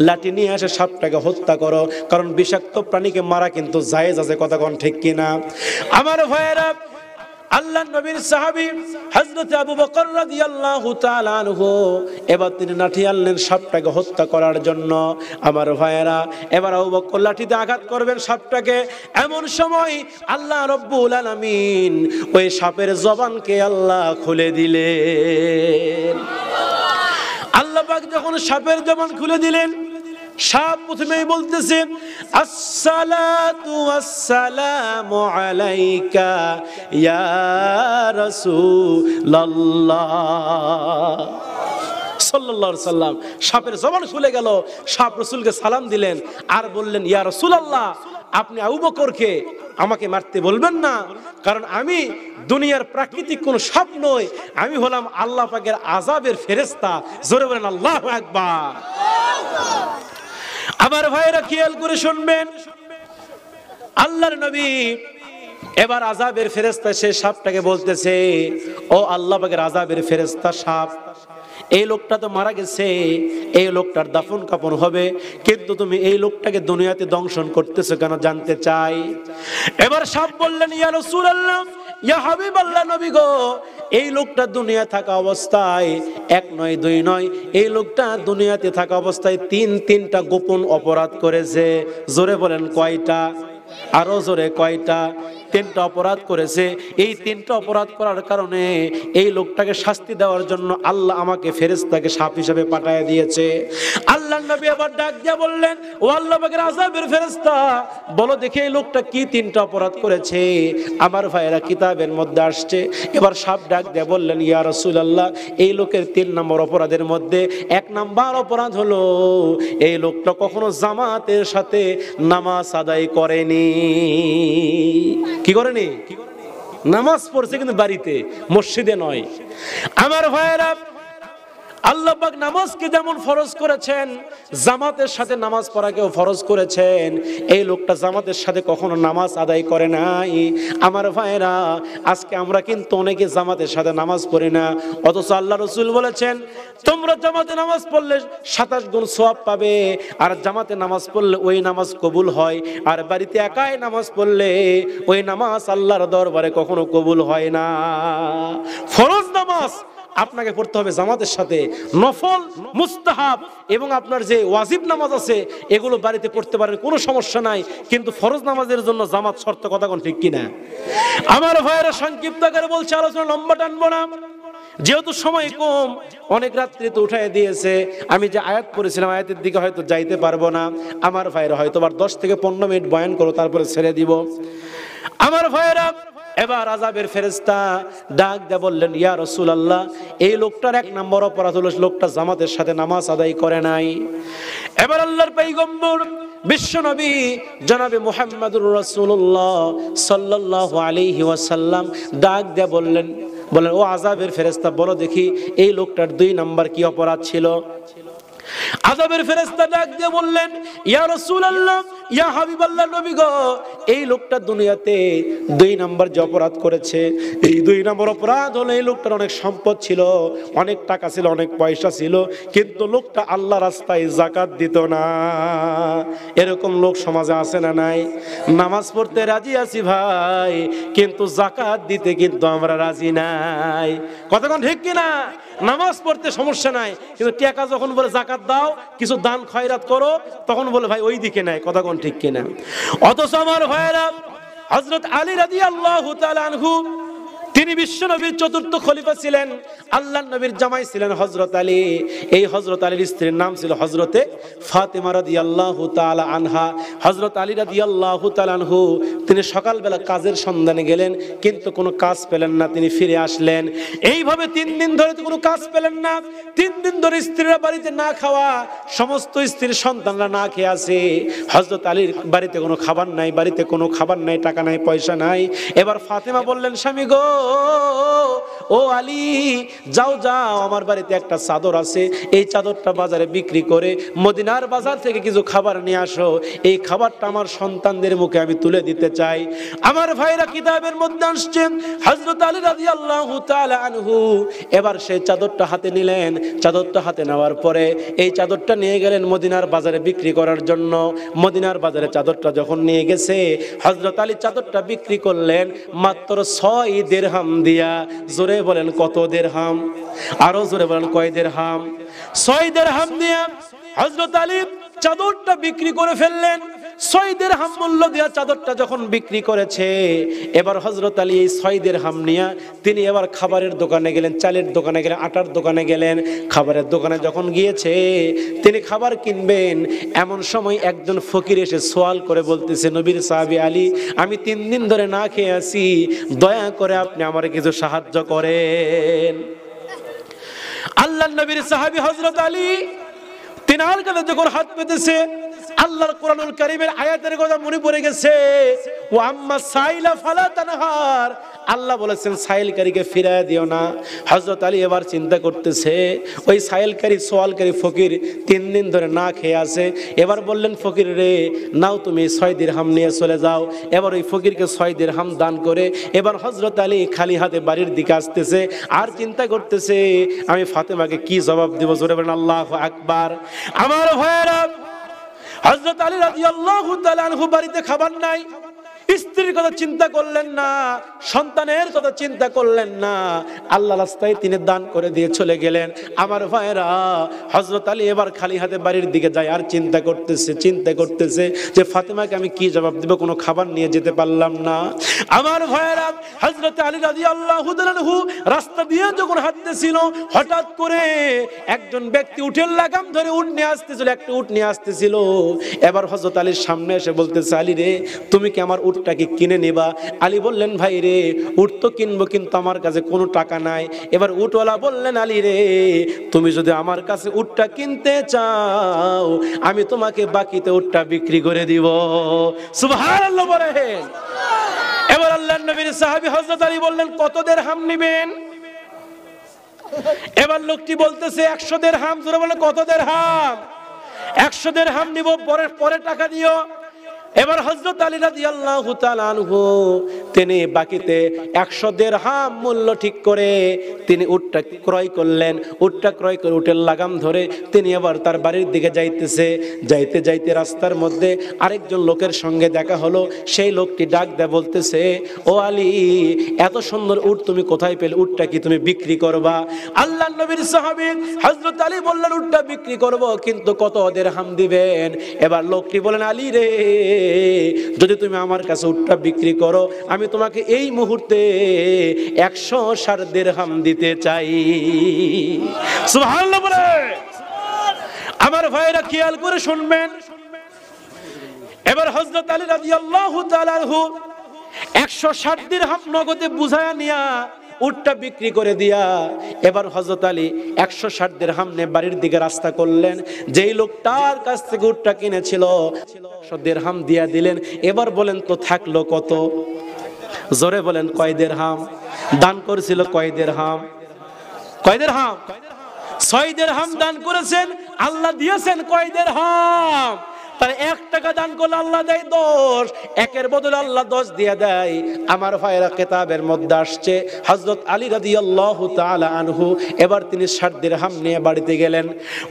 লাঠি নিয়ে এসে সাপটাকে হত্যা করো, কারণ বিষাক্ত প্রাণীকে মারা কিন্তু জায়েজ আছে, কথা কোন ঠিক কিনা? আমার ভাইয়েরা, আল্লাহর নবীর সাহাবী হযরত আবু বকর রাদিয়াল্লাহু তাআলা আনহু এবার তিনি লাঠি আনলেন সাপটাকে হত্যা করার জন্য। আমার ভাইয়েরা, এবার আবু বকর লাঠিতে আঘাত করবেন সাপটাকে, এমন সময় আল্লাহ রাব্বুল আলামিন ওই সাপের জবানকে আল্লাহ খুলে দিলেন। আল্লাহ পাক যখন সাপের জবান খুলে দিলেন, সাপ প্রথমেই বলতেছে, আসসালাতু ওয়াসসালামু আলাইকা ইয়া রাসূলুল্লাহ সাল্লাল্লাহু আলাইহি সাল্লাম। সাপের জবান খুলে গেল, সাপ রাসূলকে সালাম দিলেন আর বললেন, ইয়া রাসূলুল্লাহ, আপনি আবু বকরকে আমাকে মারতে বলবেন না, কারণ আমি দুনিয়ার প্রাকৃতিক কোন সাপ নই, আমি হলাম আল্লাহ পাকের আযাবের ফেরেশতা। জোরে বলেন আল্লাহু আকবার। আমার ভাইরা খেয়াল করে শুনবেন, আল্লাহর নবী এবার আযাবের ফেরেশতা সে সাপটাকে বলতেছে, ও আল্লাহ পাকের আযাবের ফেরেশতা সাপ, এই লোকটা তো মারা গেছে, এই লোকটার দাফন কাফন হবে, কিন্তু তুমি এই লোকটাকে দুনিয়াতে দংশন করতেছো কেন জানতে চাই। এবার সাপ বললেন, ইয়া রাসূলুল্লাহ, ইয়া হাবিবাল্লাহ, নবী গো, এই লোকটা দুনিয়া থাকা অবস্থায় এক নয় দুই নয়, এই লোকটা দুনিয়াতে থাকা অবস্থায় তিনটা গোপন অপরাধ করেছে। জোরে বলেন কয়টা? আরো জোরে কয়টা? তিনটা অপরাধ করেছে। এই তিনটা অপরাধ করার কারণে এই লোকটাকে শাস্তি দেওয়ার জন্য আল্লাহ আমাকে ফেরেশতাকে সাপ হিসেবে পাঠিয়ে দিয়েছে। আল্লাহর নবী আবার ডাক দিয়ে বললেন, ও আল্লাহ পাকের আযাবের ফেরেশতা, বলো দেখি এই লোকটা কি তিনটা অপরাধ করেছে। আমার ভাইয়েরা, কিতাবের মধ্যে আসছে, এবার সাপ ডাক দিয়ে বললেন, ইয়া রাসূলুল্লাহ, এই লোকের 3 নম্বর অপরাধের মধ্যে 1 নম্বর অপরাধ হলো এই লোকটা কখনো জামাতের সাথে নামাজ আদায় করেনি। কি করেনি? নামাজ পড়ছে কিন্তু বাড়িতে, মসজিদে নয়। আমার ভাইয়েরা, আল্লাহ পাক নামাজকে যেমন ফরজ করেছেন, জামাতের সাথে নামাজ পড়াকেও ফরজ করেছেন। এই লোকটা জামাতের সাথে কখনো নামাজ আদায় করে নাই। আমার ভাইয়েরা, আজকে আমরা কিন্তু অনেকে জামাতের সাথে নামাজ পড়ি না, অথচ আল্লাহ রাসূল বলেছেন, তোমরা জামাতে নামাজ পড়লে 27 গুণ সওয়াব পাবে, আর জামাতে নামাজ পড়লে ওই নামাজ কবুল হয়, আর বাড়িতে একাই নামাজ পড়লে ওই নামাজ আল্লাহর দরবারে কখনো কবুল হয় না। ফরজ নামাজ আপনাকে পড়তে হবে জামাতের সাথে, নফল, মুস্তাহাব এবং আপনার যে ওয়াজিব নামাজ আছে এগুলো বাড়িতে পড়তে পারেন, কোনো সমস্যা নাই, কিন্তু ফরজ নামাজের জন্য জামাত শর্ত। কথা কোন ঠিক কিনা? আমার ভাইয়েরা, সংক্ষিপ্ত আকারে বলছে, আলোচনা লম্বা টানবো না, যেহেতু সময় কম, অনেক রাত্রি তো উঠাই দিয়েছে। আমি যে আয়াত পড়েছিলাম, আয়াতের দিকে হয়তো যাইতে পারবো না। আমার ভাইয়েরা, হয়তো আবার 10 থেকে 15 মিনিট বয়ান করো, তারপরে ছেড়ে দিব। আমার ভাইয়েরা, এবার আযাবের ফেরেশতা ডাক দিয়ে বললেন, ইয়া রাসূলুল্লাহ, এই লোকটার 1 নম্বর অপরাধ হলো লোকটা জামাতের সাথে নামাজ আদায় করে নাই। এবার আল্লাহর পয়গম্বর বিশ্বনবী জনাবে মুহাম্মদুর রাসূলুল্লাহ সাল্লাল্লাহু আলাইহি ওয়াসাল্লাম ডাক দিয়ে বললেন, ও আযাবের ফেরেশতা, বলো দেখি এই লোকটার 2 নম্বর কি অপরাধ ছিল। আযাবের ফেরেশতা ডাক দিয়ে বললেন, ইয়া রাসূলুল্লাহ, ইয়া হাবিবাল্লাহ, নবী গো, এই লোকটা দুনিয়াতে 2 নম্বর যে অপরাধ করেছে, এই 2 নম্বর অপরাধ হলো এই লোকটার অনেক সম্পদ ছিল, অনেক টাকা ছিল, অনেক পয়সা ছিল, কিন্তু লোকটা আল্লাহ রাস্তায় যাকাত দিত না। এরকম লোক সমাজে আছে না নাই? নামাজ পড়তে রাজি আছি ভাই, কিন্তু যাকাত দিতে কিন্তু আমরা রাজি নাই। কথা কোন ঠিক কিনা? নামাজ পড়তে সমস্যা নাই, কিন্তু টাকা যখন বলে যাকাত দাও, কিছু দান খয়রাত করো, তখন বলে ভাই ওই দিকে নাই। কথা কোন ঠিক কিনা? অথচ আমার ভাইয়েরা, হযরত আলী রাদিয়াল্লাহু তাআলা আনহু, তিনি বিশ্বনবীর 4র্থ খলিফা ছিলেন, আল্লাহর নবীর জামাই ছিলেন হযরত আলী। এই হযরত আলীর স্ত্রীর নাম ছিল হযরতে ফাতেমা রাদিয়াল্লাহু তাআলা আনহা। হযরত আলী রাদিয়াল্লাহু তাআলা আনহু, তিনি সকালবেলা কাজের সন্ধানে গেলেন, কিন্তু কোনো কাজ পেলেন না, তিনি ফিরে আসলেন। এইভাবে 3 দিন ধরে কোনো কাজ পেলেন না। 3 দিন ধরে স্ত্রীরা বাড়িতে না খাওয়া, সমস্ত স্ত্রীর সন্তানরা না খেয়ে আছে। হযরত আলীর বাড়িতে কোনো খাবার নাই, বাড়িতে কোনো খাবার নাই, টাকা নাই, পয়সা নাই। এবার ফাতেমা বললেন, স্বামী গো, ও আলী, যাও যাও, আমার বাড়িতে একটা চাদর আছে, এই চাদরটা বাজারে বিক্রি করে মদিনার বাজার থেকে কিছু খাবার নিয়ে আসো, এই খাবারটা আমার সন্তানদের মুখে আমি তুলে দিতে চাই। আমার ভাইরা, কিতাবের মধ্যে আসছেন, হযরত আলী রাদিয়াল্লাহু তাআলা আনহু এবার সেই চাদরটা হাতে নিলেন। চাদরটা হাতে নেওয়ার পরে এই চাদরটা নিয়ে গেলেন মদিনার বাজারে বিক্রি করার জন্য। মদিনার বাজারে চাদরটা যখন নিয়ে গেছে, হযরত আলী চাদরটা বিক্রি করলেন মাত্র 6 দিরহাম দিয়া। জোরে বলেন কত দিরহাম? আরো জোরে বলেন কয় দিরহাম? 6 দিরহাম দিয়া হযরত আলী চাদরটা বিক্রি করে ফেললেন। 6 দিরহাম মূল্য দিয়া চাদরটা যখন বিক্রি করেছে, এবার হযরত আলী এই 6 দিরহাম নিয়ে তিনি এবার খাবারের দোকানে গেলেন, চালের দোকানে গেলেন, আটার দোকানে গেলেন। খাবারের দোকানে যখন গিয়েছে, তিনি খাবার কিনবেন, এমন সময় একজন ফকির এসে সওয়াল করে বলতেছে, নবীর সাহাবী আলী, আমি 3 দিন ধরে না খেয়ে আছি, দয়া করে আপনি আমারে কিছু সাহায্য করেন। আল্লাহর নবীর সাহাবী হযরত আলী তিনার কাছে যখন হাত পেতেছে, আল্লাহর কোরআনুল কারীমের আয়াতের কথা মনে পড়ে গেছে, ওয়া আম্মা সাইলা ফালা তানহার, আল্লাহ বলেছেন সাইলকারীকে ফিরায় দিও না। হযরত আলী এবার চিন্তা করতেছে, ওই সাইলকারী সোয়ালকারী ফকির 3 দিন ধরে না খেয়ে আছে। এবার বললেন, ফকির রে নাও তুমি 6 দিরহাম নিয়ে চলে যাও। এবার ওই ফকিরকে 6 দিরহাম দান করে এবার হযরত আলী খালি হাতে বাড়ির দিকে আসতেছে, আর চিন্তা করতেছে আমি ফাতেমাকে কি জবাব দিব। জোরে বলেন আল্লাহু আকবার। আমার ভাইয়েরা, হযরত আলী রাদিয়াল্লাহু তাআলা আনহু বাড়িতে খাবার নাই, স্ত্রীর কথা চিন্তা করলেন না, সন্তানের কথা চিন্তা করলেন না, আল্লাহ রাস্তায় তিনি দান করে দিয়ে চলে গেলেন। আমার ভাইয়েরা, হযরত আলী এবার খালি হাতে বাড়ির দিকে যায়, আর চিন্তা করতেছে যে ফাতেমাকে আমি কি জবাব দিব, কোনো খাবার নিয়ে যেতে পারলাম না। আমার ভাইয়েরা, হযরত আলী রাদিয়াল্লাহু তাআলা আনহু রাস্তা দিয়ে যখন হাঁটতেছিল, হঠাৎ করে একজন ব্যক্তি উটের লাগাম ধরে উট নিয়ে আসতেছিল, একটা উট নিয়ে আসতেছিল। এবার হযরত আলীর সামনে এসে বলতেছে, আলী রে তুমি কি আমার উটটাকে কিনে নেবা? আলী বললেন, ভাই রে উট তো কিনবো, কিন্তু আমার কাছে কোনো টাকা নাই। এবার উটওয়ালা বললেন, আলী রে তুমি যদি আমার কাছে উটটা কিনতে চাও, আমি তোমাকে বাকিতে উটটা বিক্রি করে দিব। সুবহানাল্লাহ বলেন। এবার আল্লাহর নবীর সাহাবী হযরত আলী বললেন, কত দিরহাম নেবেন? এবার লোকটি বলতেছে 100 দিরহাম। জোরে বলে, কত দিরহাম? 100 দিরহাম নিব, পরে টাকা দিও। এবার হযরত আলী রাদিয়াল্লাহু তাআলা আনহু তিনি বাকিতে 100 দিরহাম মূল্য ঠিক করে তিনি উটটা ক্রয় করলেন। উটটা ক্রয় করে উটের লাগাম ধরে তিনি আবার তার বাড়ির দিকে যাইতে যাইতে রাস্তার মধ্যে আরেকজন লোকের সঙ্গে দেখা হলো। সেই লোকটি ডাক দেয়, বলতেছে, ও আলী এত সুন্দর উট তুমি কোথায় পেলে? উটটা কি তুমি বিক্রি করবা? আল্লাহর নবীর সাহাবী হযরত আলী বললেন, উটটা বিক্রি করব, কিন্তু কত দিরহাম দিবেন? এবার লোকটি বলেন, আলী রে যদি তুমি আমার কাছে উটটা বিক্রি করো, আমি তোমাকে এই মুহূর্তে 160 দিরহাম দিতে চাই। সুবহানাল্লাহ বলে। আমার ভাইরা খেয়াল করে শুনবেন। এবার হযরত আলী রাদিয়াল্লাহু তাআলা আনহু 160 দিরহাম নগদে বুঝায়া নিয়া উটটা বিক্রি করে দিয়া এবার হযরত আলী 160 দিরহাম নিয়ে বাড়ির দিকে রাস্তা করলেন। যেই লোকটার কাছ থেকে উটটা কিনেছিল 100 দিরহাম দিয়া দিলেন। এবার বলেন তো থাকলো কত? জোরে বলেন, কয় দিরহাম? দান করেছিল কয় দিরহাম? 6 দিরহাম দান করেছেন, আল্লাহ দিয়েছেন কয় দিরহাম? তার 1 টাকা দান করলে আল্লাহ দেয় 10, একের বদলে আল্লাহ 10 দিয়ে দেয়। আমার ভাইরা, কিতাবের মধ্যে আসছে হযরত আলী রাদিয়াল্লাহু তাআলা আনহু এবার তিনি 60 দিরহাম নিয়ে বাড়িতে গেলেন।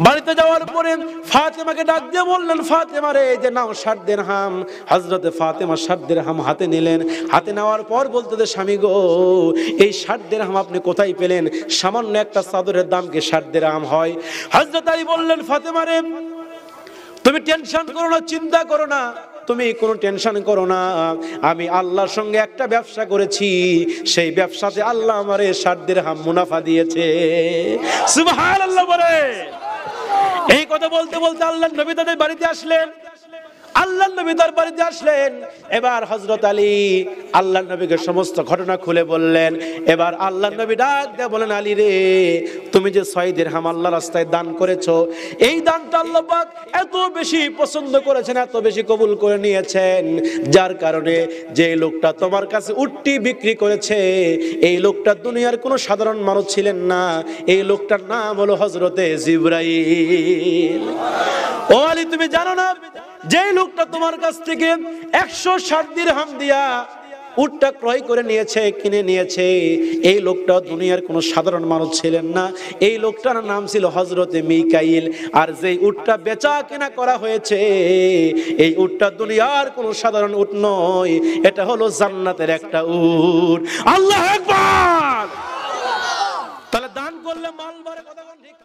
বাড়িতে যাওয়ার পরে ফাতেমাকে ডাক দিয়ে বললেন, ফাতেমা রে এই যে নাও 60 দিরহাম। হযরত ফাতেমা 60 দিরহাম হাতে নিলেন। হাতে নেওয়ার পর বলতে, স্বামী গো এই 60 দিরহাম আপনি কোথায় পেলেন? সামান্য একটা চাদরের দাম কি 60 দিরহাম হয়? হযরত আলী বললেন, ফাতেমা রে তুমি টেনশন করো না, চিন্তা করো না, তুমি কোনো টেনশন করো না। আমি আল্লাহর সঙ্গে একটা ব্যবসা করেছি, সেই ব্যবসাতে আল্লাহ আমারে 60 দিরহাম মুনাফা দিয়েছে। সুবহানাল্লাহ বলে। এই কথা বলতে বলতে আল্লাহর নবী তাদের বাড়িতে আসলেন। আল্লাহর নবী তার বাড়িতে আসলেন। এবার হযরত আলী আল্লাহর নবীকে সমস্ত ঘটনা খুলে বললেন। এবার আল্লাহর নবী ডাক দিয়ে বলেন, আলী রে তুমি যে 6 দিরহাম আল্লাহর রাস্তায় দান করেছো, এই দানটা আল্লাহ পাক এত বেশি পছন্দ করেছেন, এত বেশি কবুল করে নিয়েছেন, যার কারণে যে লোকটা তোমার কাছে উটটি বিক্রি করেছে, এই লোকটা দুনিয়ার কোনো সাধারণ মানুষ ছিলেন না। এই লোকটার নাম হলো হযরতে জিবরাইল। ও আলী তুমি জানো না, যে লোকটা তোমার কাছ থেকে 160 দিরহাম দিয়া উটটা ক্রয় করে নিয়েছে, কিনে নিয়েছে, এই লোকটা দুনিয়ার কোনো সাধারণ মানুষ ছিলেন না। এই লোকটার নাম ছিল হযরতে মিকাইল। আর যেই উটটা বেচা কেনা করা হয়েছে, এই উটটা দুনিয়ার কোনো সাধারণ উট নয়, এটা হলো জান্নাতের একটা উট। আল্লাহু আকবার। তাহলে দান করলে মাল বাড়ে, কথা বল ঠিক।